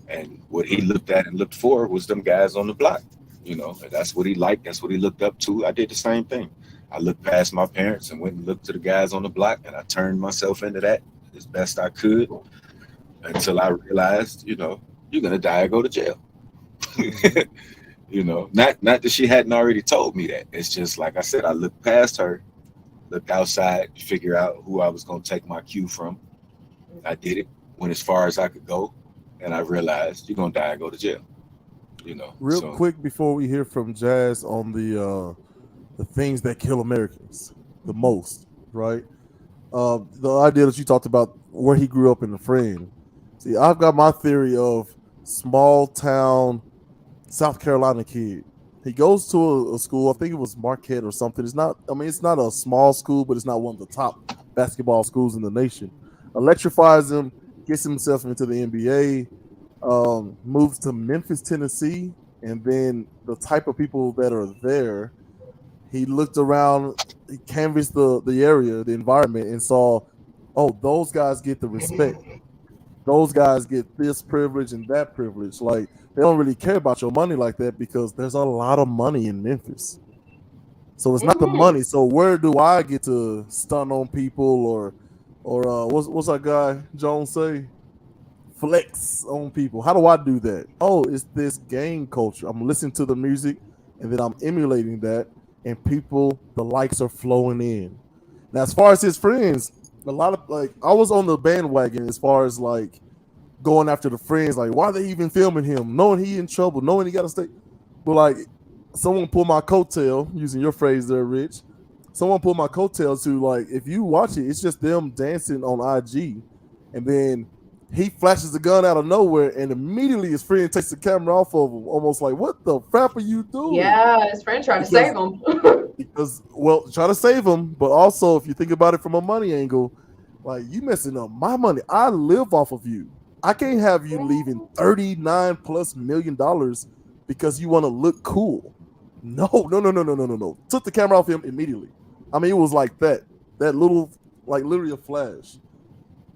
[SPEAKER 2] And what he looked at and looked for was them guys on the block. You know, that's what he liked. That's what he looked up to. I did the same thing. I looked past my parents and went and looked to the guys on the block, and I turned myself into that as best I could until I realized, you know, you're gonna die or go to jail. You know, not that she hadn't already told me that. It's just like I said, I looked past her, looked outside to figure out who I was going to take my cue from. I did it, went as far as I could go, and I realized you're going to die and go to jail. You know.
[SPEAKER 1] Real quick before we hear from Jazz on the things that kill Americans the most, right? The idea that you talked about where he grew up in the friend. See, I've got my theory of small town South Carolina kid. He goes to a school, I think it was Marquette or something. It's not, I mean, it's not a small school, but it's not one of the top basketball schools in the nation. Electrifies him, gets himself into the NBA, moves to Memphis, Tennessee, and then the type of people that are there, he looked around, he canvassed the area, the environment, and saw, oh, those guys get the respect. Those guys get this privilege and that privilege. Like, they don't really care about your money like that because there's a lot of money in Memphis. So it's not the money. So where do I get to stun on people or what's that guy Jones say? Flex on people. How do I do that? Oh, it's this gang culture. I'm listening to the music and then I'm emulating that, and people, the likes are flowing in. Now, as far as his friends, a lot of, like, I was on the bandwagon as far as like going after the friends, like, why are they even filming him, knowing he in trouble, knowing he got to stay. But like, someone pulled my coattail, using your phrase there, Rich. Someone pulled my coattail to, like, if you watch it, it's just them dancing on IG, and then he flashes the gun out of nowhere, and immediately his friend takes the camera off of him, almost like, what the crap are you doing?
[SPEAKER 3] Yeah, his friend trying to save him.
[SPEAKER 1] Because, well, try to save him, but also if you think about it from a money angle, like, you messing up my money. I live off of you. I can't have you leaving $39+ million because you want to look cool. No. Took the camera off him immediately. I mean, it was like that little, like, literally a flash.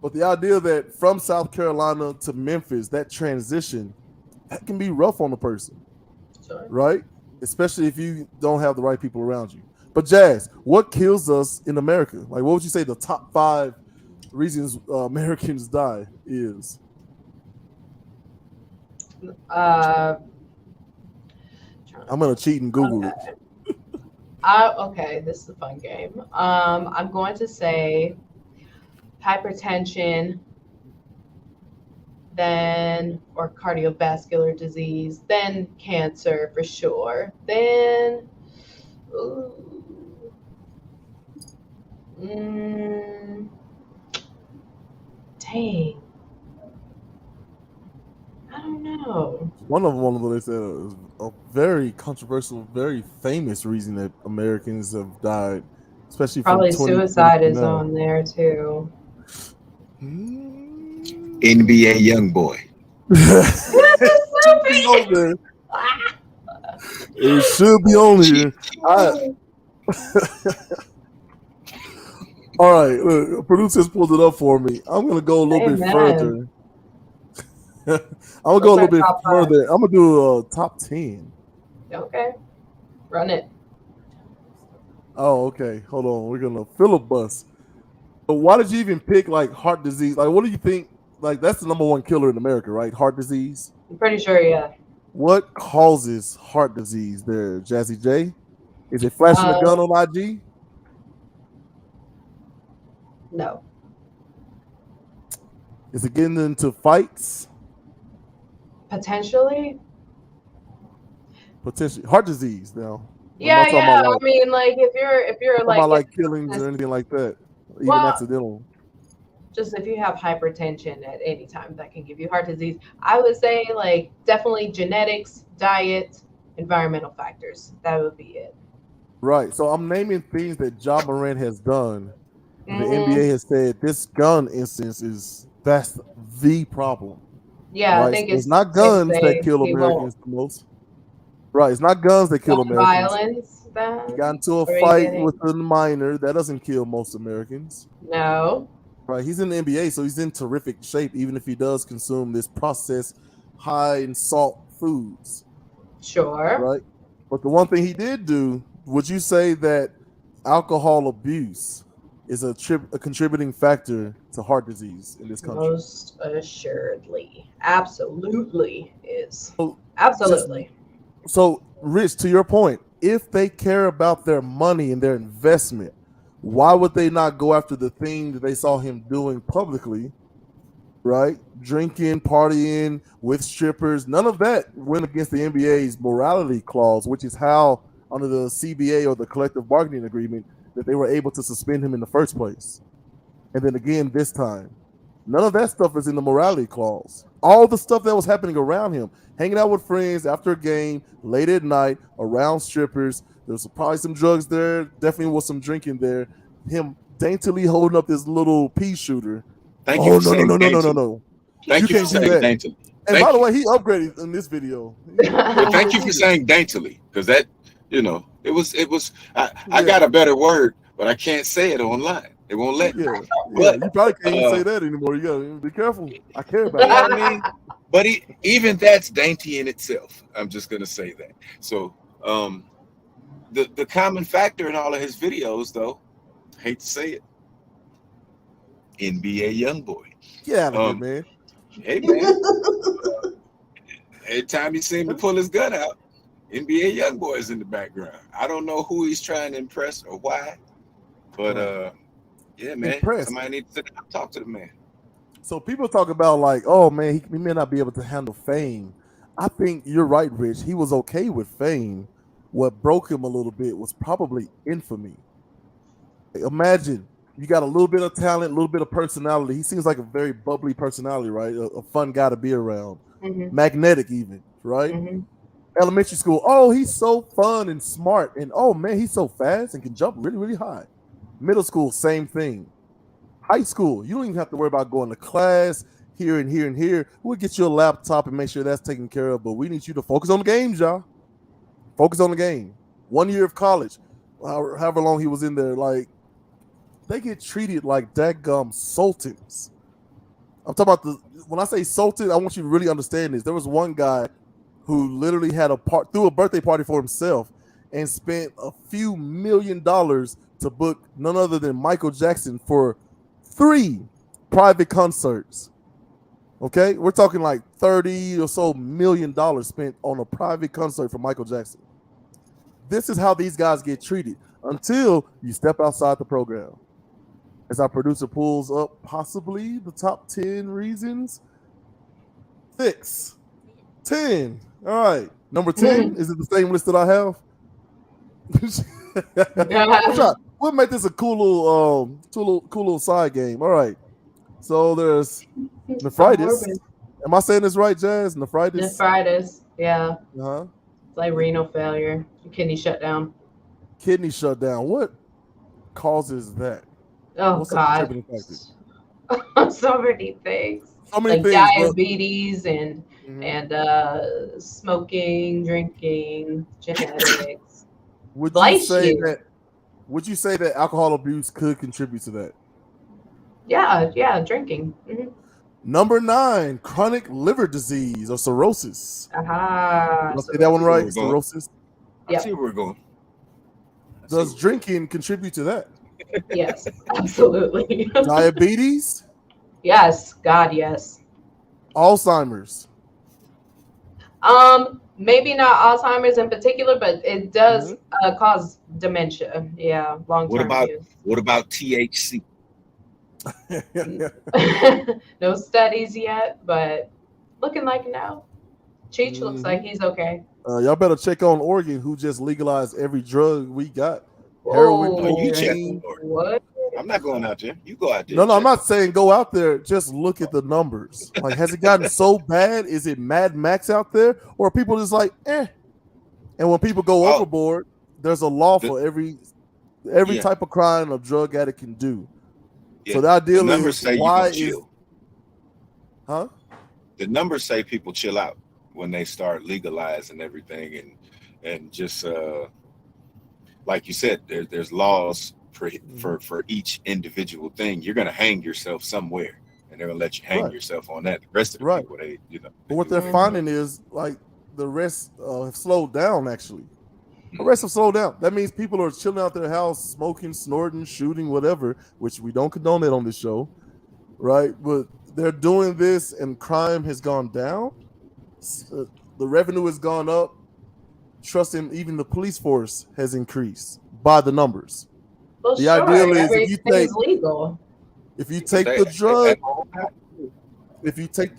[SPEAKER 1] But the idea that from South Carolina to Memphis, that transition, that can be rough on a person, right? Especially if you don't have the right people around you. But Jazz, what kills us in America? Like, what would you say the top 5 reasons Americans die is? I'm gonna cheat and Google it.
[SPEAKER 3] Okay, this is a fun game. I'm going to say hypertension, then, or cardiovascular disease, then cancer for sure, then dang, I don't know.
[SPEAKER 1] One of them, they said, is a very controversial, very famous reason that Americans have died, especially
[SPEAKER 3] probably
[SPEAKER 1] from
[SPEAKER 3] suicide is on there too.
[SPEAKER 2] NBA young boy.
[SPEAKER 1] It should be on here. All right, look, producers pulled it up for me. I'm gonna go a little bit further. I'm gonna go a little bit further. I'm gonna do a top 10.
[SPEAKER 3] Okay, run it.
[SPEAKER 1] Oh, okay. Hold on. We're gonna filibust. But why did you even pick, like, heart disease? Like, what do you think? Like, that's the #1 killer in America, right? Heart disease.
[SPEAKER 3] I'm pretty sure, yeah.
[SPEAKER 1] What causes heart disease there, Jazzy J? Is it flashing a gun on IG?
[SPEAKER 3] No.
[SPEAKER 1] Is it getting into fights?
[SPEAKER 3] Potentially.
[SPEAKER 1] potentially heart disease. Now, I'm
[SPEAKER 3] Yeah,
[SPEAKER 1] not talking
[SPEAKER 3] yeah.
[SPEAKER 1] about
[SPEAKER 3] I mean, like if you're
[SPEAKER 1] talking
[SPEAKER 3] like
[SPEAKER 1] about like killings or anything like that, even
[SPEAKER 3] well,
[SPEAKER 1] accidental.
[SPEAKER 3] just if you have hypertension at any time, that can give you heart disease. I would say like definitely genetics, diet, environmental factors. That would be it.
[SPEAKER 1] Right. So I'm naming things that Ja Morant has done, and the
[SPEAKER 3] Hmm.
[SPEAKER 1] NBA has said this gun instance is that's the problem.
[SPEAKER 3] Yeah, I
[SPEAKER 1] Right. So
[SPEAKER 3] think
[SPEAKER 1] it's
[SPEAKER 3] it's
[SPEAKER 1] not
[SPEAKER 3] safe to
[SPEAKER 1] guns that
[SPEAKER 3] say
[SPEAKER 1] kill
[SPEAKER 3] he won't.
[SPEAKER 1] Americans the most. Right. It's not guns that kill
[SPEAKER 3] Gun
[SPEAKER 1] Americans.
[SPEAKER 3] violence,
[SPEAKER 1] He
[SPEAKER 3] then?
[SPEAKER 1] got into a
[SPEAKER 3] Or are you
[SPEAKER 1] fight with
[SPEAKER 3] getting?
[SPEAKER 1] a minor. That doesn't kill most Americans.
[SPEAKER 3] No.
[SPEAKER 1] Right. He's in the NBA, so he's in terrific shape, even if he does consume this processed, high in salt foods.
[SPEAKER 3] Sure.
[SPEAKER 1] Right. But the one thing he did do, would you say that alcohol abuse is a contributing factor to heart disease in this country?
[SPEAKER 3] Most assuredly. Absolutely is.
[SPEAKER 1] So, just
[SPEAKER 3] Absolutely.
[SPEAKER 1] so Rich, to your point, if they care about their money and their investment, why would they not go after the thing that they saw him doing publicly, right? Drinking, partying with strippers. None of that went against the NBA's morality clause, which is how, under the CBA or the collective bargaining agreement, that they were able to suspend him in the first place. And then again this time. None of that stuff is in the morality clause. All the stuff that was happening around him, hanging out with friends after a game, late at night, around strippers. There's probably some drugs there. Definitely was some drinking there. Him daintily holding up this little pea shooter.
[SPEAKER 2] Thank you
[SPEAKER 1] Oh
[SPEAKER 2] for
[SPEAKER 1] no no
[SPEAKER 2] saying
[SPEAKER 1] no no no no
[SPEAKER 2] daintily.
[SPEAKER 1] no! You
[SPEAKER 2] Thank you for
[SPEAKER 1] can't do
[SPEAKER 2] saying
[SPEAKER 1] that.
[SPEAKER 2] daintily.
[SPEAKER 1] And
[SPEAKER 2] Thank
[SPEAKER 1] by the
[SPEAKER 2] you.
[SPEAKER 1] way, he upgraded in this video.
[SPEAKER 2] Well, thank you for saying daintily, because that, it was. I
[SPEAKER 1] Yeah,
[SPEAKER 2] got a better word, but I can't say it online. It won't let me.
[SPEAKER 1] yeah, yeah.
[SPEAKER 2] But
[SPEAKER 1] You probably can't even say
[SPEAKER 2] uh,
[SPEAKER 1] that anymore. You gotta be careful. I care
[SPEAKER 2] you
[SPEAKER 1] about
[SPEAKER 2] know
[SPEAKER 1] it.
[SPEAKER 2] what I mean. But even that's dainty in itself. I'm just gonna say that. So the common factor in all of his videos, though, hate to say it, NBA young boy.
[SPEAKER 1] Get out of here,
[SPEAKER 2] Um,
[SPEAKER 1] man.
[SPEAKER 2] hey man, every time you see him to pull his gun out, NBA young boy is in the background. I don't know who he's trying to impress or why, but
[SPEAKER 1] Right.
[SPEAKER 2] yeah, man,
[SPEAKER 1] Impressed.
[SPEAKER 2] somebody needs to sit down and talk to the man.
[SPEAKER 1] So people talk about like, oh man, he may not be able to handle fame. I think you're right, Rich. He was okay with fame. What broke him a little bit was probably infamy. Imagine you got a little bit of talent, a little bit of personality. He seems like a very bubbly personality, right? A fun guy to be around,
[SPEAKER 3] Hmm.
[SPEAKER 1] magnetic even, right?
[SPEAKER 3] Hmm.
[SPEAKER 1] Elementary school, oh, he's so fun and smart, and oh man, he's so fast and can jump really, really high. Middle school, same thing. High school, you don't even have to worry about going to class here and here and here. We'll get you a laptop and make sure that's taken care of. But we need you to focus on the games, y'all. Focus on the game. 1 year of college, however long he was in there, like they get treated like dadgum sultans. I'm talking about when I say sultan, I want you to really understand this. There was one guy who literally had threw a birthday party for himself and spent a few $1,000,000 to book none other than Michael Jackson for 3 private concerts. Okay, we're talking like $30 or so million spent on a private concert for Michael Jackson. This is how these guys get treated until you step outside the program. As our producer pulls up possibly the top 10 reasons. 6, 10. All right. Number 10, is it the same list that I have? We'll make this a cool little side game. All right. So there's nephritis.
[SPEAKER 3] Morbid.
[SPEAKER 1] Am I saying this right, Jazz? Nephritis?
[SPEAKER 3] Nephritis. Yeah.
[SPEAKER 1] Uh-huh.
[SPEAKER 3] It's like renal failure, kidney shutdown.
[SPEAKER 1] Kidney shutdown. What causes that?
[SPEAKER 3] Oh
[SPEAKER 1] What's the
[SPEAKER 3] God.
[SPEAKER 1] contributing factor?
[SPEAKER 3] So many things.
[SPEAKER 1] So many
[SPEAKER 3] Like
[SPEAKER 1] things, but
[SPEAKER 3] diabetes and smoking, drinking, genetics.
[SPEAKER 1] would you
[SPEAKER 3] Life
[SPEAKER 1] say
[SPEAKER 3] years.
[SPEAKER 1] that would you say that alcohol abuse could contribute to that?
[SPEAKER 3] Yeah, drinking.
[SPEAKER 1] Number 9, chronic liver disease or cirrhosis.
[SPEAKER 3] Aha.
[SPEAKER 1] Did I say that one right?
[SPEAKER 2] Where we're going.
[SPEAKER 1] Cirrhosis.
[SPEAKER 2] I see where we're going.
[SPEAKER 1] Does drinking contribute to that?
[SPEAKER 3] Yes, absolutely.
[SPEAKER 1] Diabetes,
[SPEAKER 3] Yes, God, yes.
[SPEAKER 1] Alzheimer's.
[SPEAKER 3] Maybe not Alzheimer's in particular, but it does cause dementia. Yeah, long-term use.
[SPEAKER 2] What about THC?
[SPEAKER 3] No studies yet, but looking like no. Cheech looks like he's okay.
[SPEAKER 1] Y'all better check on Oregon, who just legalized every drug we got. Heroin,
[SPEAKER 3] Oh,
[SPEAKER 2] you check.
[SPEAKER 1] cocaine.
[SPEAKER 3] what?
[SPEAKER 2] I'm not going out there. You go out there.
[SPEAKER 1] No, I'm not saying go out there. Just look at the numbers. Like, has it gotten so bad? Is it Mad Max out there? Or are people just like, eh? And when people go overboard, there's a law for every type of crime a drug addict can do.
[SPEAKER 2] Yeah.
[SPEAKER 1] So the ideal
[SPEAKER 2] the numbers
[SPEAKER 1] is
[SPEAKER 2] say
[SPEAKER 1] why
[SPEAKER 2] you chill.
[SPEAKER 1] Huh?
[SPEAKER 2] The numbers say people chill out when they start legalizing everything, and just like you said, there's laws for each individual thing. You're gonna hang yourself somewhere, and they're gonna let you hang yourself on that. The rest of the people,
[SPEAKER 1] But what they're finding is like the rest have slowed down. Actually, the rest have slowed down. That means people are chilling out their house, smoking, snorting, shooting, whatever. Which we don't condone that on this show, right? But they're doing this, and crime has gone down. The revenue has gone up. Trust in even the police force has increased by the numbers.
[SPEAKER 3] Well,
[SPEAKER 1] the ideal is
[SPEAKER 3] legal.
[SPEAKER 1] If you take the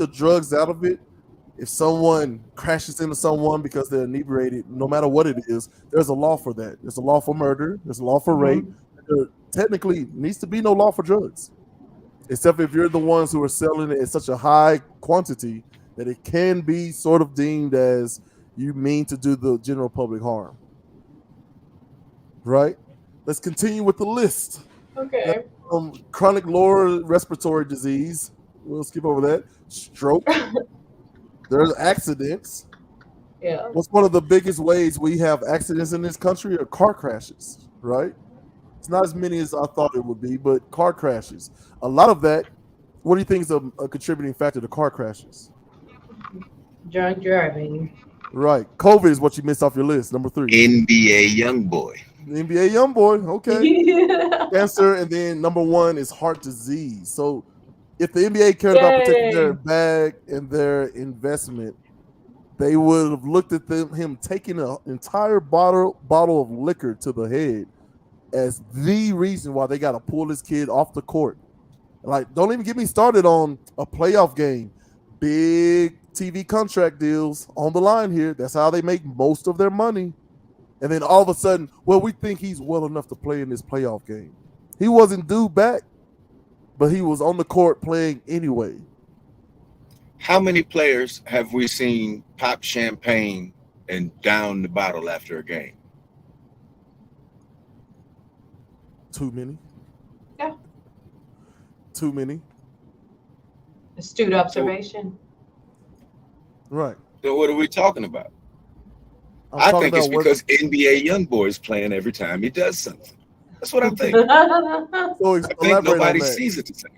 [SPEAKER 1] drugs out of it, if someone crashes into someone because they're inebriated, no matter what it is, there's a law for that. There's a law for murder. There's a law for rape. There technically needs to be no law for drugs, except if you're the ones who are selling it in such a high quantity that it can be sort of deemed as you mean to do the general public harm. Right? Let's continue with the list.
[SPEAKER 3] Okay.
[SPEAKER 1] Chronic lower respiratory disease. We'll skip over that. Stroke. There's accidents.
[SPEAKER 3] Yeah.
[SPEAKER 1] What's one of the biggest ways we have accidents in this country are car crashes, right? It's not as many as I thought it would be, but car crashes. A lot of that, what do you think is a contributing factor to car crashes?
[SPEAKER 3] Drunk driving.
[SPEAKER 1] Right. COVID is what you missed off your list. Number 3.
[SPEAKER 2] NBA Youngboy.
[SPEAKER 1] NBA Youngboy. Okay. Cancer, and then number 1 is heart disease. So if the NBA cared about protecting their bag and their investment, they would have looked at him taking an entire bottle of liquor to the head as the reason why they got to pull this kid off the court. Like, don't even get me started on a playoff game. Big TV contract deals on the line here. That's how they make most of their money. And then all of a sudden, well, we think he's well enough to play in this playoff game. He wasn't due back, but he was on the court playing anyway.
[SPEAKER 2] How many players have we seen pop champagne and down the bottle after a game?
[SPEAKER 1] Too many.
[SPEAKER 3] Yeah.
[SPEAKER 1] Too many.
[SPEAKER 3] Astute observation.
[SPEAKER 1] Right.
[SPEAKER 2] So what are we talking about? I think it's because NBA Youngboy is playing every time he does something. That's what I'm thinking.
[SPEAKER 1] So
[SPEAKER 2] I think nobody sees it the same.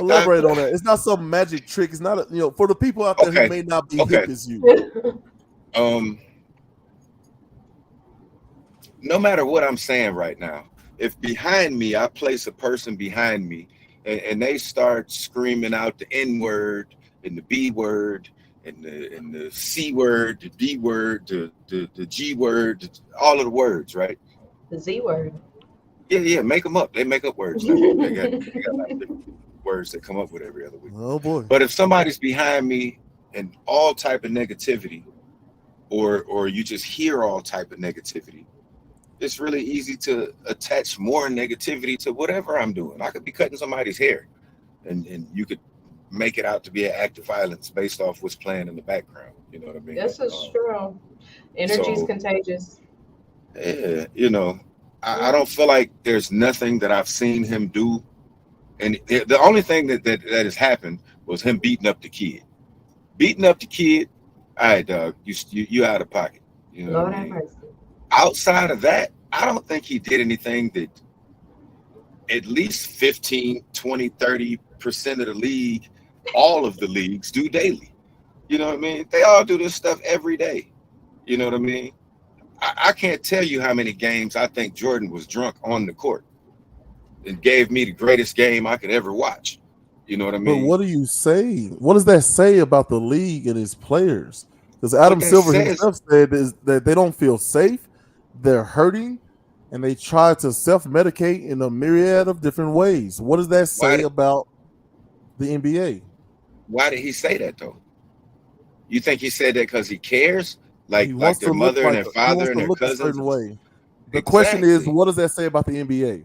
[SPEAKER 1] Elaborate on that. It's not some magic trick. It's not, for the people out there who may not be hip as you.
[SPEAKER 2] No matter what I'm saying right now, if behind me, I place a person behind me and they start screaming out the N word and the B word and the C word, the D word, the G word, all of the words, right?
[SPEAKER 3] The Z word.
[SPEAKER 2] Yeah, make them up. They make up words. They got like words that come up with every other week.
[SPEAKER 1] Oh boy.
[SPEAKER 2] But if somebody's behind me and all type of negativity, or you just hear all type of negativity, it's really easy to attach more negativity to whatever I'm doing. I could be cutting somebody's hair and you could make it out to be an act of violence based off what's playing in the background. You know what I mean?
[SPEAKER 3] This is true. Energy's contagious.
[SPEAKER 2] Yeah, I don't feel like there's nothing that I've seen him do. And the only thing that has happened was him beating up the kid. Beating up the kid, all right, dog, you out of pocket. You know what I mean? Outside of that, I don't think he did anything that at least 15, 20, 30% of the league, all of the leagues do daily. You know what I mean? They all do this stuff every day. You know what I mean? I can't tell you how many games I think Jordan was drunk on the court. It gave me the greatest game I could ever watch. You know what I mean?
[SPEAKER 1] But what do you say? What does that say about the league and its players? Because Adam Silver himself said is that they don't feel safe, they're hurting, and they try to self-medicate in a myriad of different ways. What does that say about the NBA?
[SPEAKER 2] Why did he say that, though? You think he said that because he cares?
[SPEAKER 1] He
[SPEAKER 2] Like
[SPEAKER 1] wants to
[SPEAKER 2] their
[SPEAKER 1] look
[SPEAKER 2] mother and
[SPEAKER 1] like
[SPEAKER 2] their
[SPEAKER 1] he wants
[SPEAKER 2] father and
[SPEAKER 1] to
[SPEAKER 2] their
[SPEAKER 1] look a
[SPEAKER 2] cousins?
[SPEAKER 1] certain way. The question is,
[SPEAKER 2] Exactly.
[SPEAKER 1] what does that say about the NBA?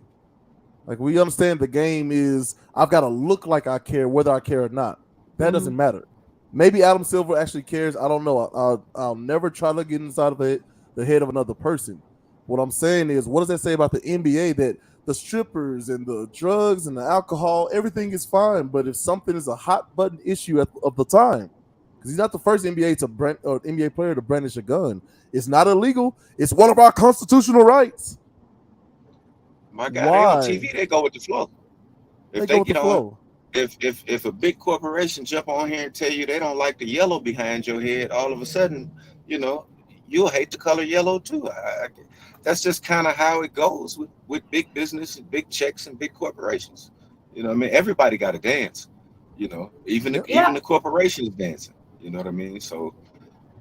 [SPEAKER 1] Like, we understand the game is I've got to look like I care, whether I care or not. That doesn't matter. Maybe Adam Silver actually cares. I don't know. I'll never try to get inside of the head of another person. What I'm saying is, what does that say about the NBA? That the strippers and the drugs and the alcohol, everything is fine. But if something is a hot button issue of the time, because he's not the first NBA player to brandish a gun. It's not illegal. It's one of our constitutional rights.
[SPEAKER 2] My God, they on
[SPEAKER 1] Why?
[SPEAKER 2] TV, they go with the flow.
[SPEAKER 1] They
[SPEAKER 2] If
[SPEAKER 1] go
[SPEAKER 2] they
[SPEAKER 1] with the
[SPEAKER 2] get on,
[SPEAKER 1] flow.
[SPEAKER 2] if a big corporation jump on here and tell you they don't like the yellow behind your head, all of a sudden, you know, you'll hate the color yellow too. That's just kind of how it goes with big business and big checks and big corporations. You know what I mean? Everybody got to dance. You know,
[SPEAKER 1] Yep.
[SPEAKER 2] even the corporations dancing. You know what I mean? So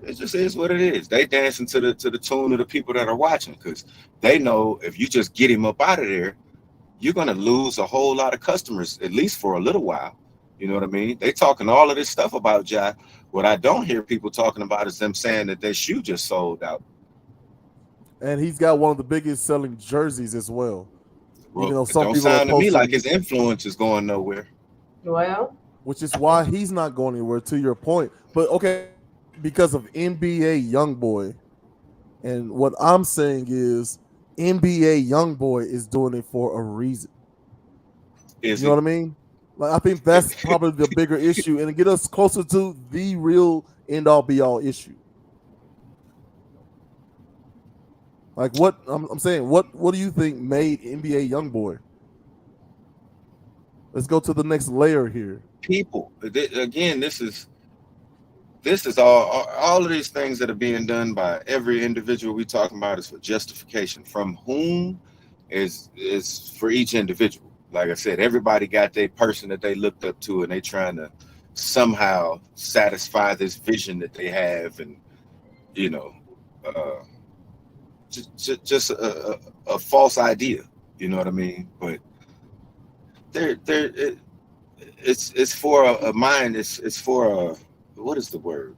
[SPEAKER 2] it just is what it is. They dancing to the tune of the people that are watching because they know if you just get him up out of there, you're going to lose a whole lot of customers, at least for a little while. You know what I mean? They talking all of this stuff about Ja. What I don't hear people talking about is them saying that their shoe just sold out.
[SPEAKER 1] And he's got one of the biggest selling jerseys as well. Even
[SPEAKER 2] Well,
[SPEAKER 1] though
[SPEAKER 2] it
[SPEAKER 1] some
[SPEAKER 2] don't
[SPEAKER 1] people are
[SPEAKER 2] sound to me like
[SPEAKER 1] posting,
[SPEAKER 2] his influence is going nowhere.
[SPEAKER 3] Well,
[SPEAKER 1] which is why he's not going anywhere. To your point, but okay, because of NBA YoungBoy, and what I'm saying is NBA YoungBoy is doing it for a reason.
[SPEAKER 2] Is
[SPEAKER 1] You know
[SPEAKER 2] he?
[SPEAKER 1] what I mean? Like, I think that's probably the bigger issue, and to get us closer to the real end all be all issue. Like, what I'm saying, what do you think made NBA YoungBoy? Let's go to the next layer here.
[SPEAKER 2] People. Again, this is all of these things that are being done by every individual we talking about is for justification. From whom is for each individual. Like I said, everybody got their person that they looked up to, and they trying to somehow satisfy this vision that they have, and you know, uh, just a false idea. You know what I mean? But they're it's for a mind. It's for a what is the word?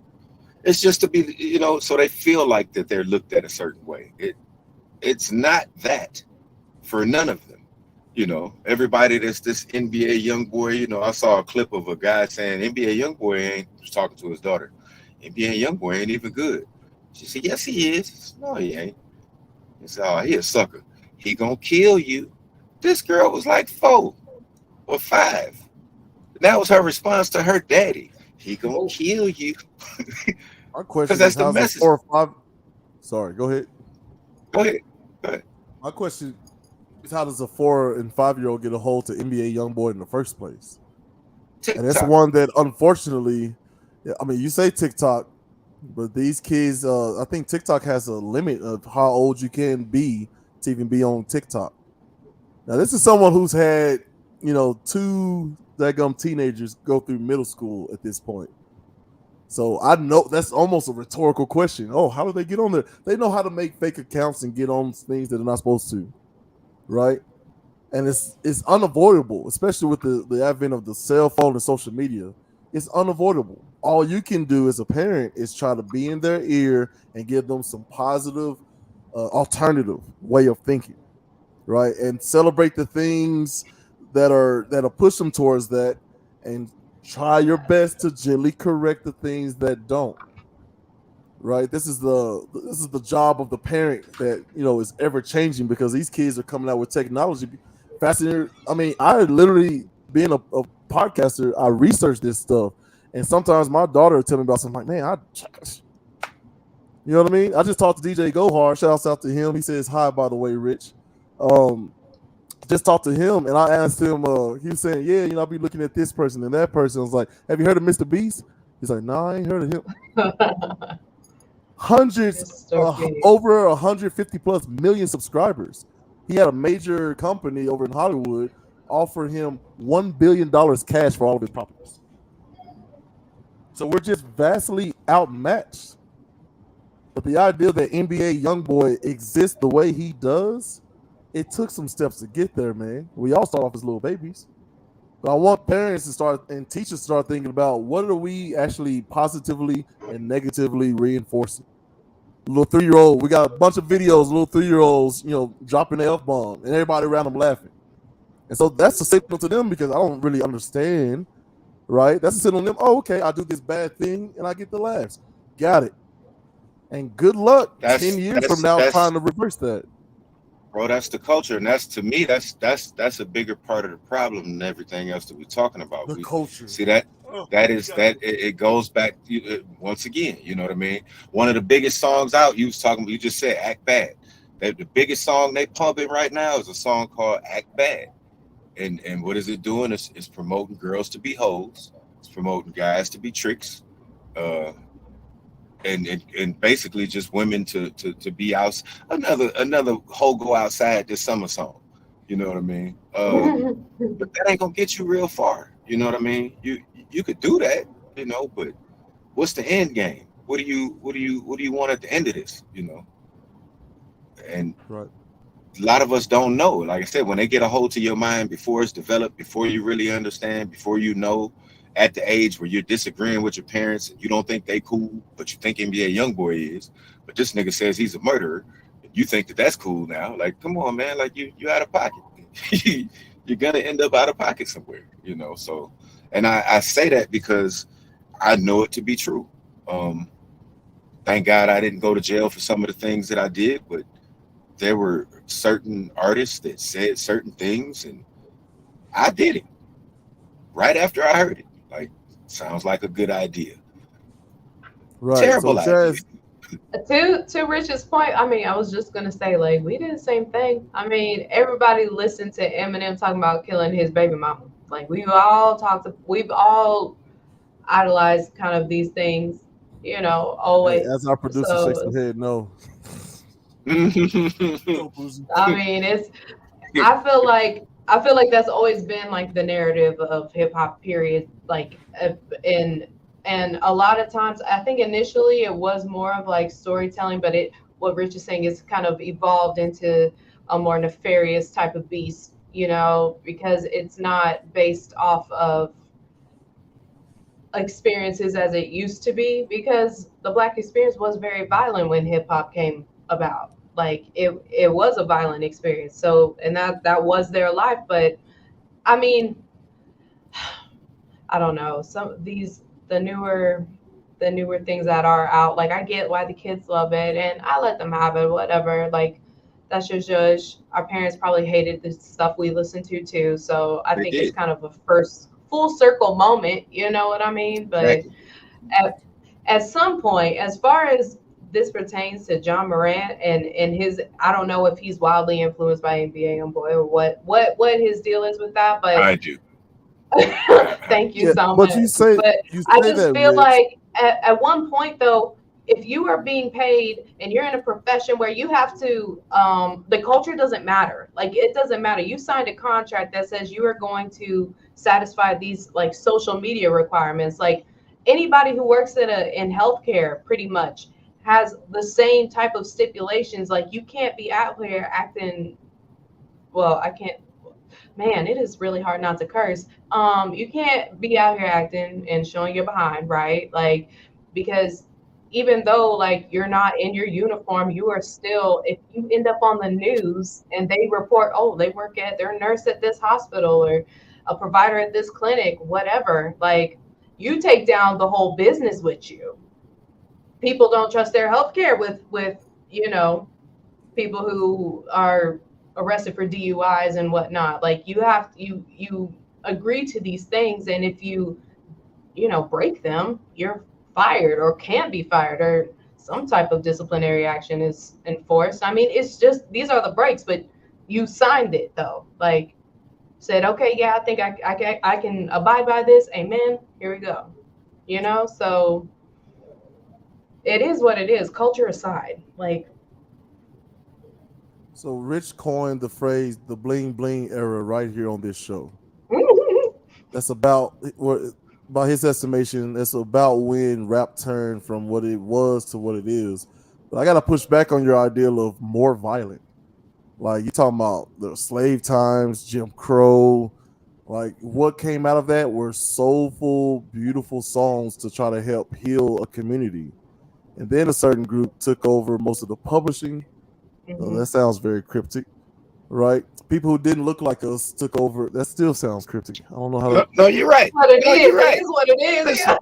[SPEAKER 2] It's just to be, so they feel like that they're looked at a certain way. It's not that for none of them. Everybody that's this NBA young boy. I saw a clip of a guy saying NBA young boy ain't was talking to his daughter. NBA young boy ain't even good. She said, yes, he is. He said, no, he ain't. He said, oh, he a sucker. He gonna kill you. This girl was like 4 or 5. That was her response to her daddy. He gonna kill you.
[SPEAKER 1] Our
[SPEAKER 2] Because
[SPEAKER 1] question
[SPEAKER 2] that's
[SPEAKER 1] is,
[SPEAKER 2] the
[SPEAKER 1] how's a
[SPEAKER 2] message.
[SPEAKER 1] 4 or 5? Sorry, go ahead.
[SPEAKER 2] Go ahead. Go ahead.
[SPEAKER 1] My question is, how does a 4 and 5-year-old get a hold to NBA YoungBoy in the first place? And it's
[SPEAKER 2] TikTok.
[SPEAKER 1] one that, unfortunately, I mean, you say TikTok, but these kids, I think TikTok has a limit of how old you can be to even be on TikTok. Now, this is someone who's had, 2 daggum teenagers go through middle school at this point. So I know that's almost a rhetorical question. Oh, how do they get on there? They know how to make fake accounts and get on things that they're not supposed to, right? And it's unavoidable, especially with the advent of the cell phone and social media. It's unavoidable. All you can do as a parent is try to be in their ear and give them some positive, alternative way of thinking, right? And celebrate the things that'll push them towards that, and try your best to gently correct the things that don't. Right. This is the job of the parent that is ever changing, because these kids are coming out with technology faster. I mean, I literally, being a podcaster, I research this stuff, and sometimes my daughter will tell me about something like, man, you know what I mean? I just talked to DJ Gohard. Shouts out to him. He says hi, by the way, Rich. Just talked to him, and I asked him. He was saying, yeah, I'll be looking at this person and that person. I was like, have you heard of Mr. Beast? He's like, nah, I ain't heard of him. Hundreds, over 150 plus million subscribers. He had a major company over in Hollywood offering him $1 billion cash for all of his properties. So we're just vastly outmatched. But the idea that NBA YoungBoy exists the way he does, it took some steps to get there, man. We all start off as little babies. But I want parents to start and teachers to start thinking about what are we actually positively and negatively reinforcing. Little 3-year-old, we got a bunch of videos, little 3-year-olds, dropping the F bomb and everybody around them laughing. And so that's a signal to them because I don't really understand, right? That's a signal to them. Oh, okay, I do this bad thing and I get the laughs. Got it. And good luck 10 years from now trying to reverse that.
[SPEAKER 2] Bro, that's the culture, and that's to me, that's a bigger part of the problem than everything else that we're talking about.
[SPEAKER 1] The culture.
[SPEAKER 2] See that it goes back once again. You know what I mean? One of the biggest songs out. You was talking. You just said "Act Bad." The biggest song they pumping right now is a song called "Act Bad," and what is it doing? It's promoting girls to be hoes. It's promoting guys to be tricks. Uh, and basically just women to be out. Another whole go outside this summer song. You know what I mean? But that ain't gonna get you real far. You know what I mean? You could do that, but what's the end game? What do you want at the end of this? And
[SPEAKER 1] right.
[SPEAKER 2] A lot of us don't know. Like I said, when they get a hold to your mind before it's developed, before you really understand, before you know, at the age where you're disagreeing with your parents and you don't think they cool, but you think NBA YoungBoy is, but this nigga says he's a murderer, and you think that that's cool now. Like, come on, man. Like you out of pocket. You're gonna end up out of pocket somewhere, So, and I say that because I know it to be true. Thank God I didn't go to jail for some of the things that I did, but there were certain artists that said certain things, and I did it right after I heard it. Like, sounds like a good idea.
[SPEAKER 1] Right.
[SPEAKER 2] Terrible idea.
[SPEAKER 3] To Rich's point, I mean, I was just gonna say, like, we did the same thing. I mean, everybody listened to Eminem talking about killing his baby mama. Like, we've all idolized kind of these things, always.
[SPEAKER 1] Hey, as our producer shakes her head, no.
[SPEAKER 3] I mean, I feel like that's always been like the narrative of hip hop, period. Like, and a lot of times, I think initially it was more of like storytelling, but what Rich is saying is kind of evolved into a more nefarious type of beast, because it's not based off of experiences as it used to be, because the Black experience was very violent when hip hop came about. Like, it was a violent experience. So, and that was their life. But I mean, I don't know, the newer things that are out, like, I get why the kids love it and I let them have it, whatever. Like, that's your judge. Our parents probably hated the stuff we listened to too. So I think it's kind of a first full circle moment, you know what I mean? But at some point, as far as this pertains to Ja Morant and his, I don't know if he's wildly influenced by NBA YoungBoy or what his deal is with that, but
[SPEAKER 2] I do.
[SPEAKER 3] Thank you so much. I just feel like at one point though, if you are being paid and you're in a profession where you have to, the culture doesn't matter. Like, it doesn't matter. You signed a contract that says you are going to satisfy these like social media requirements. Like, anybody who works in healthcare pretty much has the same type of stipulations. Like, you can't be out here acting, well, I can't, man, it is really hard not to curse. You can't be out here acting and showing your behind, right? Like, because even though like you're not in your uniform, you are still, if you end up on the news and they report, oh, they're a nurse at this hospital or a provider at this clinic, whatever, like, you take down the whole business with you. People don't trust their healthcare with people who are arrested for DUIs and whatnot. Like, you agree to these things, and if you break them, you're fired or can be fired, or some type of disciplinary action is enforced. I mean, it's just, these are the breaks, but you signed it though. Like, said, okay, yeah, I think I can abide by this. Amen. Here we go. So it is what it is, culture aside. Like,
[SPEAKER 1] so Rich coined the phrase the bling bling era right here on this show. That's about by his estimation, that's about when rap turned from what it was to what it is. But I gotta push back on your ideal of more violent. Like, you talking about the slave times, Jim Crow, Like what came out of that were soulful, beautiful songs to try to help heal a community. And then a certain group took over most of the publishing. That sounds very cryptic, right? People who didn't look like us took over. That still sounds cryptic. I don't know how to.
[SPEAKER 2] No, you're right.
[SPEAKER 3] What it
[SPEAKER 2] No,
[SPEAKER 3] is.
[SPEAKER 2] you're right.
[SPEAKER 3] It is what it is.
[SPEAKER 2] Listen,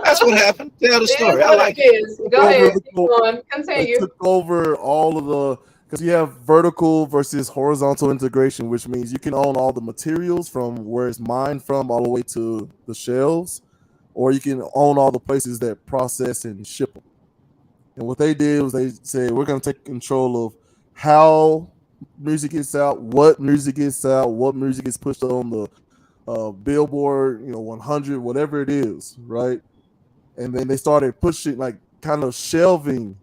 [SPEAKER 2] that's what happened. Tell the story. I like it.
[SPEAKER 3] Is. Go ahead. Keep going. Continue.
[SPEAKER 1] They took over all of the, because you have vertical versus horizontal integration, which means you can own all the materials from where it's mined from all the way to the shelves, or you can own all the places that process and ship them. And what they did was they said, we're going to take control of how music gets out, what music gets out, what music gets pushed on the Billboard, 100, whatever it is, right? And then they started pushing, like, kind of shelving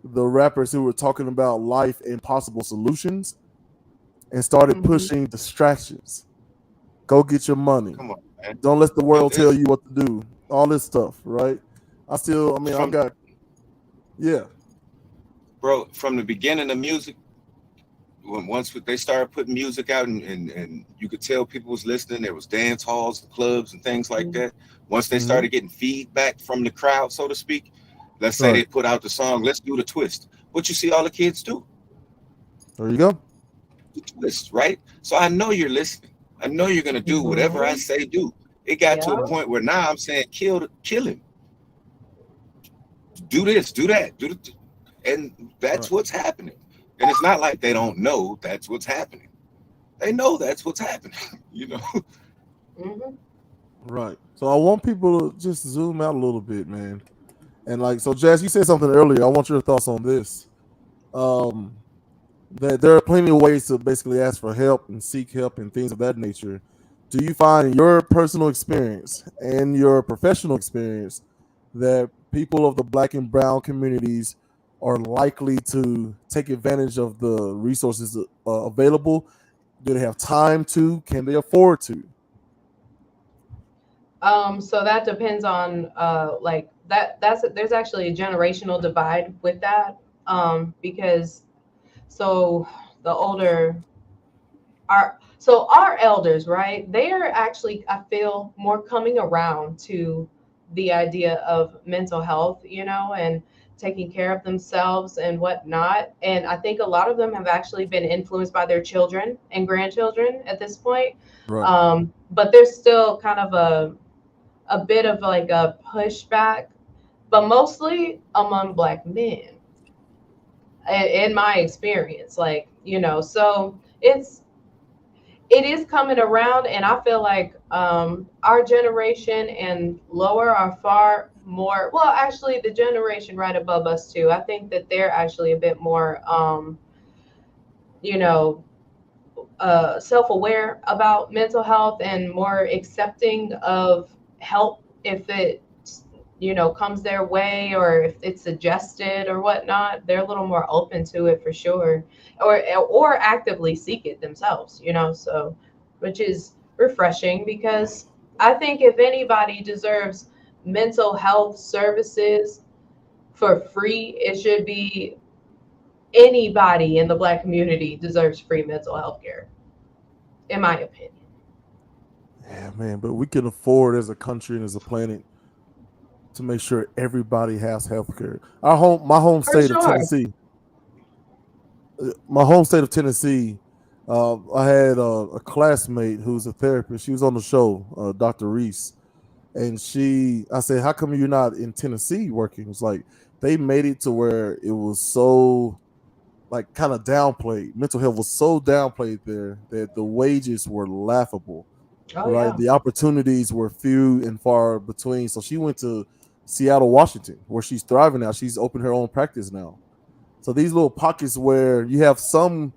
[SPEAKER 1] the rappers who were talking about life and possible solutions, and started pushing distractions. Go get your money.
[SPEAKER 2] Come on, man.
[SPEAKER 1] Don't let the world tell you what to do. All this stuff, right? Yeah.
[SPEAKER 2] Bro, from the beginning of music, once they started putting music out and you could tell people was listening, there was dance halls, clubs, and things like that. Once they started getting feedback from the crowd, so to speak, let's say they put out the song, let's do the twist. What you see all the kids do?
[SPEAKER 1] There you go.
[SPEAKER 2] The twist, right? So I know you're listening. I know you're going to do whatever I say do. It got to a point where now I'm saying kill him. Do this, do that, and that's what's happening. And it's not like they don't know that's what's happening. They know that's what's happening,
[SPEAKER 1] Right. So I want people to just zoom out a little bit, man. And like, so Jazz, you said something earlier. I want your thoughts on this. That there are plenty of ways to basically ask for help and seek help and things of that nature. Do you find in your personal experience and your professional experience that people of the Black and brown communities are likely to take advantage of the resources available? Do they have time to? Can they afford to?
[SPEAKER 3] So that depends on there's actually a generational divide with that, because our elders, right? They are actually, I feel, more coming around to the idea of mental health, and taking care of themselves and whatnot. And I think a lot of them have actually been influenced by their children and grandchildren at this point.
[SPEAKER 1] Right.
[SPEAKER 3] But there's still kind of a bit of like a pushback, but mostly among Black men, in my experience. So it is coming around, and I feel like our generation and lower are far more, well, actually the generation right above us too, I think that they're actually a bit more self-aware about mental health and more accepting of help if it comes their way, or if it's suggested or whatnot. They're a little more open to it for sure, or actively seek it themselves, so, which is refreshing, because I think if anybody deserves mental health services for free, it should be anybody in the Black community deserves free mental health care, in my opinion.
[SPEAKER 1] Yeah, man, but we can afford as a country and as a planet to make sure everybody has health care. My home state of Tennessee. My home state of Tennessee, I had a classmate who's a therapist. She was on the show, Dr. Reese. And I said, how come you're not in Tennessee working? It's like they made it to where it was so, like, kind of downplayed. Mental health was so downplayed there that the wages were laughable. Right. Yeah. The opportunities were few and far between. So she went to Seattle, Washington, where she's thriving now. She's opened her own practice now. So these little pockets where you have some,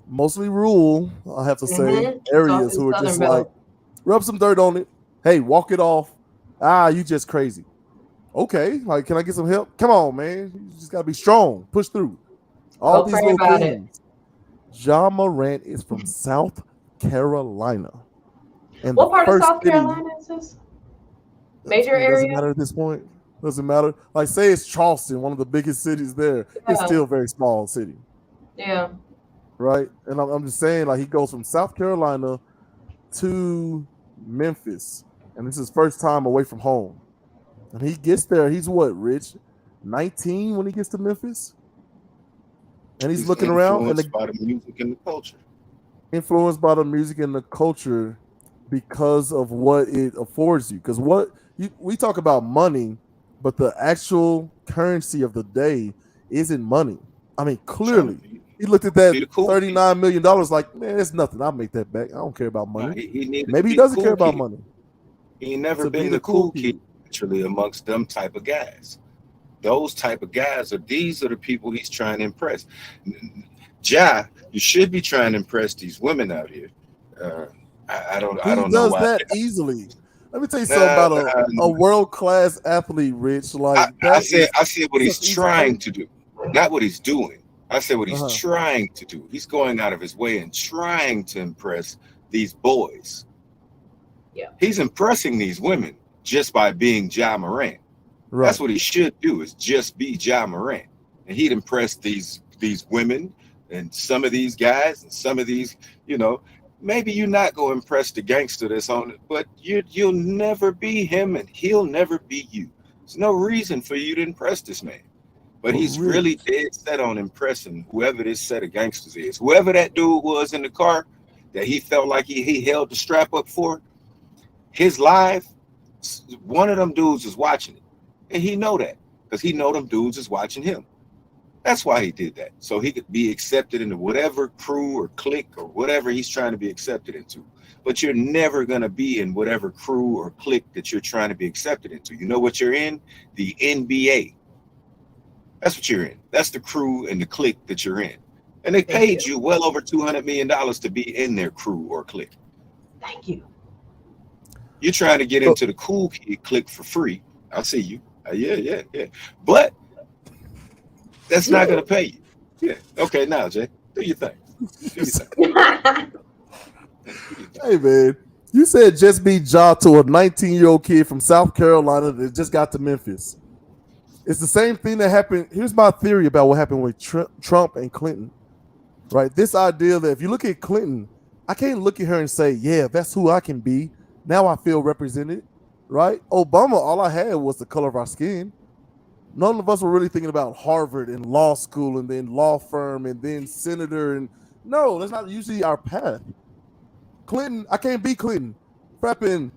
[SPEAKER 1] mostly rural, I have to say, areas who are just like, rub some dirt on it. Hey, walk it off. You just crazy. Okay, like, can I get some help? Come on, man. You just got to be strong. Push through. All these little things. Ja Morant is from South Carolina. And
[SPEAKER 3] what part of South Carolina is this? Major area?
[SPEAKER 1] Doesn't matter at this point. Doesn't matter. Like, say it's Charleston, one of the biggest cities there. Yeah. It's still a very small city.
[SPEAKER 3] Yeah.
[SPEAKER 1] Right? And I'm just saying, like, he goes from South Carolina to Memphis, and this is his first time away from home. And he gets there. He's what, Rich? 19 when he gets to Memphis, and he's looking around and
[SPEAKER 2] by the music and the culture.
[SPEAKER 1] Influenced by the music and the culture because of what it affords you. Because we talk about money, but the actual currency of the day isn't money. I mean, clearly, he looked at that $39 million like, man, it's nothing. I'll make that back. I don't care about money. Maybe he doesn't care about money.
[SPEAKER 2] He ain't never been the cool kid, actually, amongst them type of guys. Those type of guys these are the people he's trying to impress. Ja, you should be trying to impress these women out here. I don't know why. He does
[SPEAKER 1] that easily. Let me tell you something about a world-class athlete, Rich. Like
[SPEAKER 2] I said what he's trying to do, not what he's doing. I said what he's trying to do. He's going out of his way and trying to impress these boys.
[SPEAKER 3] Yeah.
[SPEAKER 2] He's impressing these women just by being Ja Morant. Right. That's what he should do, is just be Ja Morant. And he'd impress these women and some of these guys and some of these, maybe you're not going to impress the gangster that's on it, but you'll never be him and he'll never be you. There's no reason for you to impress this man. But he's really dead set on impressing whoever this set of gangsters is. Whoever that dude was in the car that he felt like he held the strap up for, his live, one of them dudes is watching it. And he know that because he know them dudes is watching him. That's why he did that. So he could be accepted into whatever crew or clique or whatever he's trying to be accepted into. But you're never going to be in whatever crew or clique that you're trying to be accepted into. You know what you're in? The NBA. That's what you're in. That's the crew and the clique that you're in. And they paid you well over $200 million to be in their crew or clique.
[SPEAKER 3] Thank you.
[SPEAKER 2] You're trying to get into the cool kid clique for free. I see you. Yeah. But that's not going to pay you. Yeah. Okay, now, Jay, do your thing.
[SPEAKER 1] Hey, man, you said just be Ja to a 19-year-old kid from South Carolina that just got to Memphis. It's the same thing that happened. Here's my theory about what happened with Trump and Clinton, right? This idea that if you look at Clinton, I can't look at her and say, yeah, that's who I can be. Now I feel represented, right? Obama, all I had was the color of our skin. None of us were really thinking about Harvard and law school and then law firm and then senator. And no, that's not usually our path. Clinton, I can't be Clinton. Prepping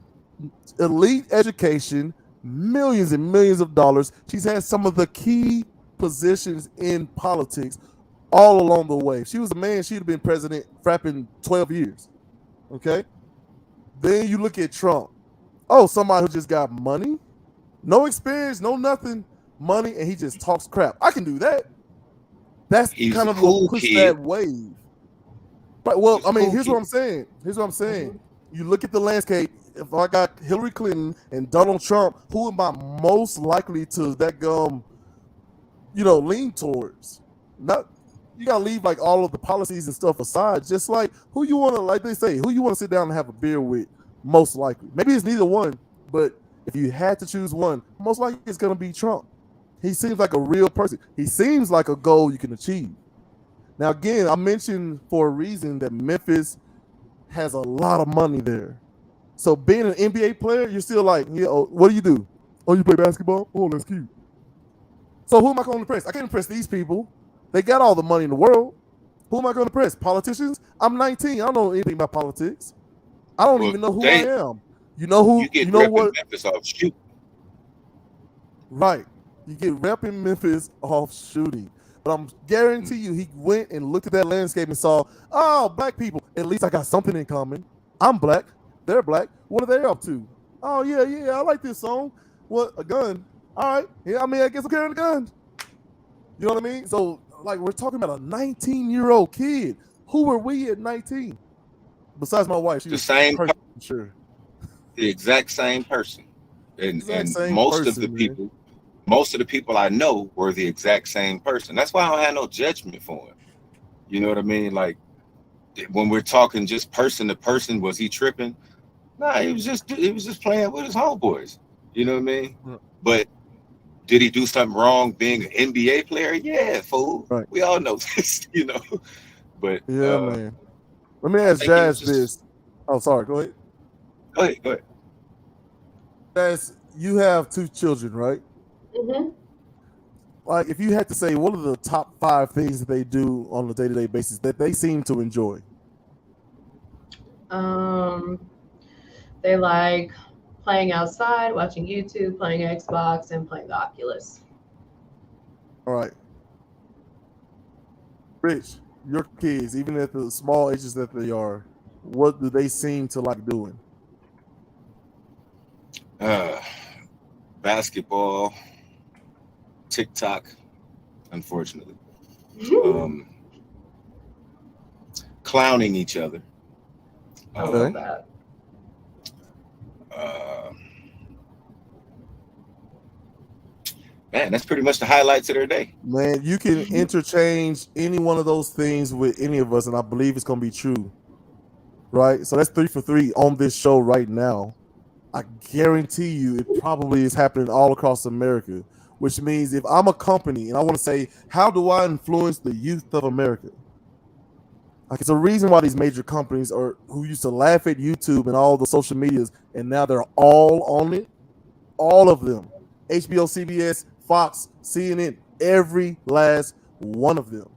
[SPEAKER 1] elite education, millions and millions of dollars. She's had some of the key positions in politics all along the way. If she was a man, she'd have been president frapping 12 years. Okay? Then you look at Trump. Oh, somebody who just got money, no experience, no nothing, money, and he just talks crap. I can do that. That's kind of what pushed that wave. But well, I mean, here's what I'm saying. You look at the landscape. If I got Hillary Clinton and Donald Trump, who am I most likely to lean towards? Not you gotta leave like all of the policies and stuff aside. Just like who you want to, like they say, who you want to sit down and have a beer with. Most likely, maybe it's neither one. But if you had to choose one, most likely it's gonna be Trump. He seems like a real person. He seems like a goal you can achieve. Now, again, I mentioned for a reason that Memphis has a lot of money there. So being an NBA player, you're still like, what do you do? Oh, you play basketball? Oh, that's cute. So who am I going to impress? I can't impress these people. They got all the money in the world. Who am I going to impress? Politicians? I'm 19. I don't know anything about politics. I don't even know who I am. You know who?
[SPEAKER 2] You know what? Memphis off shooting.
[SPEAKER 1] Right. You get rep in Memphis off shooting. But I'm guarantee you, he went and looked at that landscape and saw, oh, black people. At least I got something in common. I'm black. They're black. What are they up to? Oh, yeah, I like this song. What, a gun? All right. Yeah, I mean, I guess I'm carrying a gun. You know what I mean? So, like, we're talking about a 19-year-old kid. Who were we at 19? Besides my wife. She
[SPEAKER 2] the
[SPEAKER 1] was
[SPEAKER 2] same
[SPEAKER 1] person, sure.
[SPEAKER 2] The exact same person. And most of the people I know were the exact same person. That's why I don't have no judgment for him. You know what I mean? Like, when we're talking just person to person, was he tripping? Nah, he was just playing with his homeboys. You know what I mean? Right. But did he do something wrong being an NBA player? Yeah, fool. Right. We all know this, But
[SPEAKER 1] yeah, man. Let me ask Jazz this. Oh, sorry. Go ahead.
[SPEAKER 2] Go ahead. Go ahead.
[SPEAKER 1] As you have 2 children, right?
[SPEAKER 3] Mm-hmm.
[SPEAKER 1] Like, if you had to say, what are the top 5 things that they do on a day-to-day basis that they seem to enjoy?
[SPEAKER 3] They like playing outside, watching YouTube, playing Xbox, and playing the Oculus.
[SPEAKER 1] All right. Rich, your kids, even at the small ages that they are, what do they seem to like doing?
[SPEAKER 2] Basketball, TikTok, unfortunately. Clowning each other.
[SPEAKER 3] I love that.
[SPEAKER 2] Man, that's pretty much the highlights of their day.
[SPEAKER 1] Man, you can interchange any one of those things with any of us, and I believe it's going to be true. Right? So that's 3 for 3 on this show right now. I guarantee you it probably is happening all across America, which means if I'm a company and I want to say, how do I influence the youth of America? Like, it's a reason why these major companies are who used to laugh at YouTube and all the social medias, and now they're all on it. All of them. HBO, CBS, Fox, CNN, every last one of them.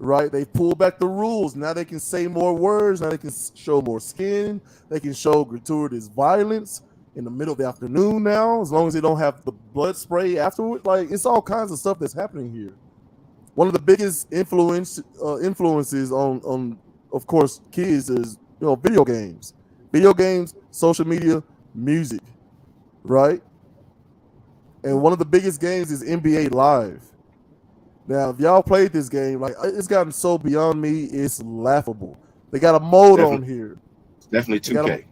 [SPEAKER 1] Right? They pulled back the rules. Now they can say more words. Now they can show more skin. They can show gratuitous violence in the middle of the afternoon now, as long as they don't have the blood spray afterward. Like, it's all kinds of stuff that's happening here. One of the biggest influences on, of course, kids is, video games, social media, music, right? And one of the biggest games is NBA Live. Now, if y'all played this game, like, it's gotten so beyond me, it's laughable. They got a mode on here.
[SPEAKER 2] It's definitely 2K.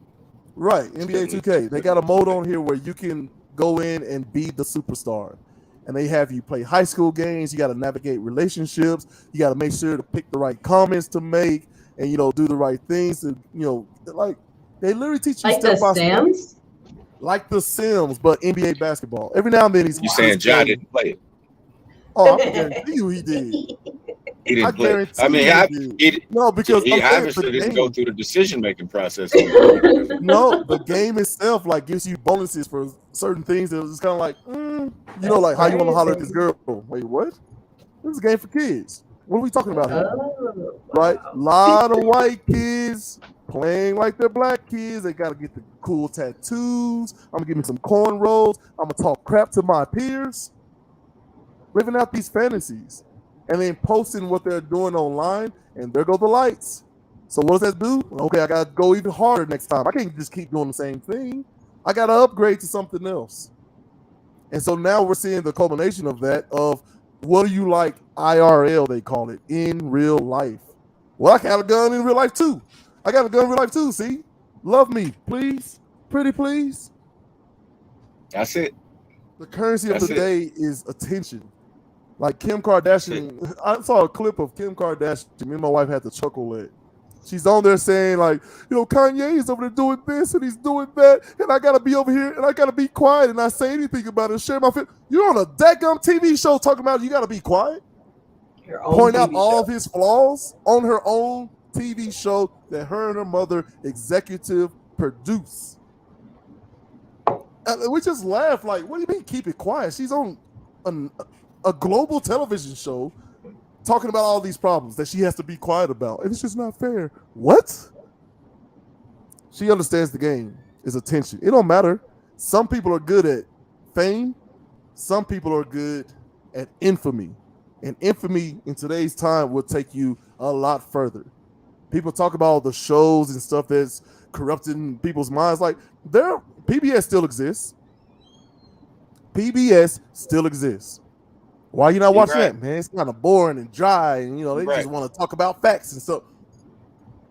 [SPEAKER 1] Right, NBA 2K. They got a mode on here where you can go in and be the superstar. And they have you play high school games. You got to navigate relationships. You got to make sure to pick the right comments to make and, do the right things. And, like, they literally teach you
[SPEAKER 3] like
[SPEAKER 1] step by step.
[SPEAKER 3] Sims?
[SPEAKER 1] Like the Sims, but NBA basketball. Every now and then he's...
[SPEAKER 2] You saying Ja didn't play it?
[SPEAKER 1] Oh, I guarantee you he did.
[SPEAKER 2] He didn't play.
[SPEAKER 1] No, because
[SPEAKER 2] he obviously didn't go through the decision-making process.
[SPEAKER 1] No, the game itself gives you bonuses for certain things. That was kind of like, like how you want to holler at this girl. Wait, what? This is a game for kids. What are we talking about here? Right? A lot of white kids playing like they're black kids. They got to get the cool tattoos. I'm going to give me some cornrows. I'm going to talk crap to my peers. Living out these fantasies. And then posting what they're doing online, and there go the lights. So what does that do? Okay, I got to go even harder next time. I can't just keep doing the same thing. I got to upgrade to something else. And so now we're seeing the culmination of that, of what do you like IRL, they call it, in real life. Well, I got a gun in real life too. See? Love me, please. Pretty please.
[SPEAKER 2] That's it.
[SPEAKER 1] The currency of the day is attention. Like Kim Kardashian, I saw a clip of Kim Kardashian. Me and my wife had to chuckle at. She's on there saying Kanye is over there doing this and he's doing that, and I gotta be over here and I gotta be quiet and not say anything about it. Share my feelings. You're on a dadgum TV show talking about you gotta be quiet. Point out all of his flaws on her own TV show that her and her mother executive produce. We just laugh like, what do you mean keep it quiet? She's on a global television show talking about all these problems that she has to be quiet about. And it's just not fair. What? She understands the game is attention. It don't matter. Some people are good at fame. Some people are good at infamy. And infamy in today's time will take you a lot further. People talk about all the shows and stuff that's corrupting people's minds. Like, PBS still exists. PBS still exists. Why you not watching that, man? It's kind of boring and dry, and they just want to talk about facts and stuff.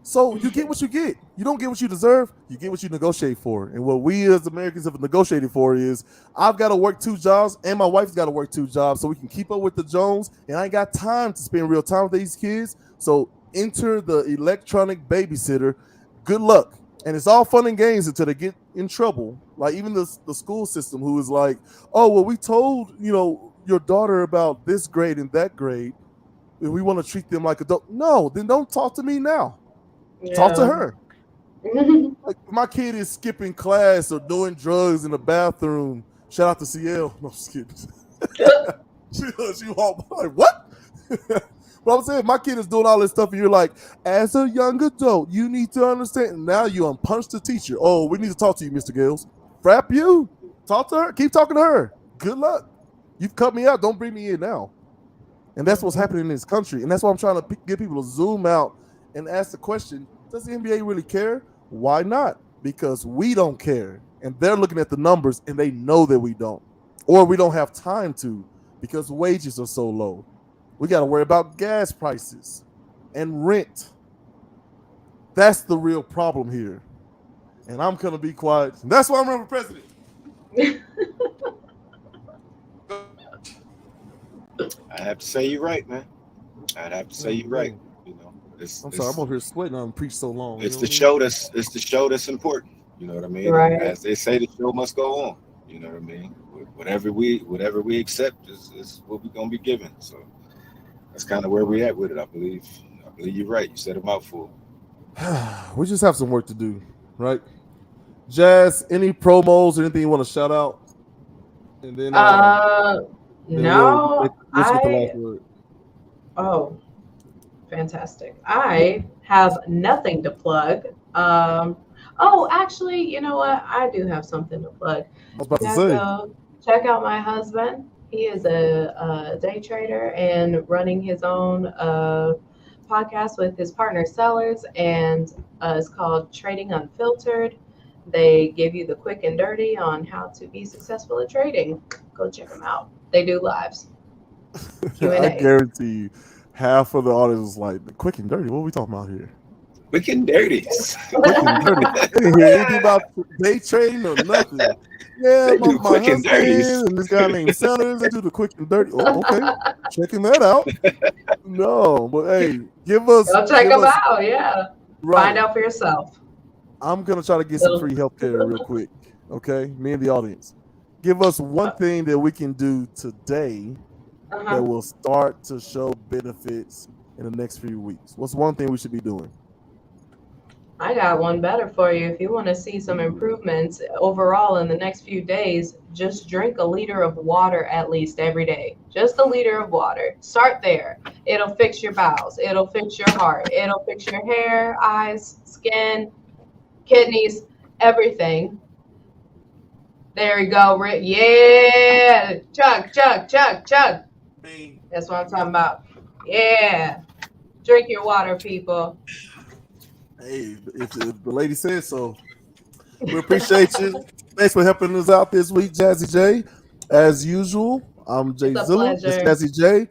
[SPEAKER 1] So you get what you get. You don't get what you deserve. You get what you negotiate for. And what we as Americans have negotiated for is, I've got to work 2 jobs, and my wife's got to work 2 jobs so we can keep up with the Jones. And I ain't got time to spend real time with these kids. So enter the electronic babysitter. Good luck. And it's all fun and games until they get in trouble. Like even the school system, who is like, oh, well, we told, your daughter about this grade and that grade, and we want to treat them like adults. No, then don't talk to me now. Yeah. Talk to her. Like my kid is skipping class or doing drugs in the bathroom. Shout out to CL. No, just kidding. she walked by like, what? But I'm saying my kid is doing all this stuff, and you're like, as a young adult, you need to understand. Now you unpunch the teacher. Oh, we need to talk to you, Mr. Gales. Frap you. Talk to her. Keep talking to her. Good luck. You've cut me out. Don't bring me in now. And that's what's happening in this country. And that's why I'm trying to get people to zoom out and ask the question, does the NBA really care? Why not? Because we don't care. And they're looking at the numbers and they know that we don't. Or we don't have time to because wages are so low. We got to worry about gas prices and rent. That's the real problem here. And I'm going to be quiet. And that's why I'm running for president.
[SPEAKER 2] I have to say you're right, man. I'd have to say you're right. You know,
[SPEAKER 1] I'm sorry, I'm over here sweating. I've preached so long.
[SPEAKER 2] It's the show that's important. You know what I mean?
[SPEAKER 3] Right.
[SPEAKER 2] As they say, the show must go on. You know what I mean? Whatever we accept is what we're gonna be given. So that's kind of where we at with it. I believe you're right. You said a mouthful.
[SPEAKER 1] We just have some work to do, right? Jazz, any promos or anything you want to shout out? And then
[SPEAKER 3] no, oh, fantastic. I have nothing to plug. Oh, actually, you know what? I do have something to plug.
[SPEAKER 1] I was about to say.
[SPEAKER 3] So check out my husband. He is a day trader and running his own podcast with his partner Sellers, and it's called Trading Unfiltered. They give you the quick and dirty on how to be successful at trading. Go check them out. They do lives.
[SPEAKER 1] I guarantee you, half of the audience was like, the quick and dirty. What are we talking about here?
[SPEAKER 2] Quick and dirties.
[SPEAKER 1] Quick and dirty. I didn't hear anything about day trading or nothing. Yeah,
[SPEAKER 2] They
[SPEAKER 1] my
[SPEAKER 2] do quick and dirties.
[SPEAKER 1] and this guy named Sellers, they do the quick and dirty. Oh, okay, checking that out. No, but hey, give us.
[SPEAKER 3] Go check them out. Yeah,
[SPEAKER 1] right.
[SPEAKER 3] Find out for yourself.
[SPEAKER 1] I'm gonna try to get some free healthcare real quick. Okay, me and the audience. Give us one thing that we can do today that will start to show benefits in the next few weeks. What's one thing we should be doing?
[SPEAKER 3] I got one better for you. If you want to see some improvements overall in the next few days, just drink a liter of water at least every day. Just a liter of water. Start there. It'll fix your bowels. It'll fix your heart. It'll fix your hair, eyes, skin, kidneys, everything. There you go, Rick. Yeah. Chug, chug, chug, chug. That's what I'm talking about. Yeah. Drink your water, people.
[SPEAKER 1] Hey, if the lady says so. We appreciate you. Thanks for helping us out this week, Jazzy J. As usual, I'm Jay Zilla. It's Jazzy J.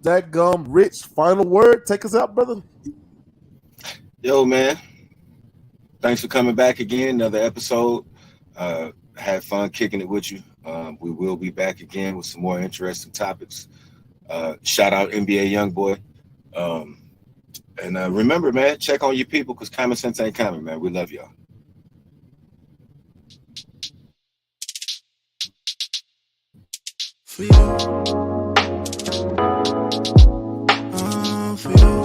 [SPEAKER 1] That gum Rich. Final word. Take us out, brother.
[SPEAKER 2] Yo, man. Thanks for coming back again. Another episode. Had fun kicking it with you. We will be back again with some more interesting topics. Shout out NBA Youngboy. And remember, man, check on your people because common sense ain't common, man. We love y'all. For you. For you.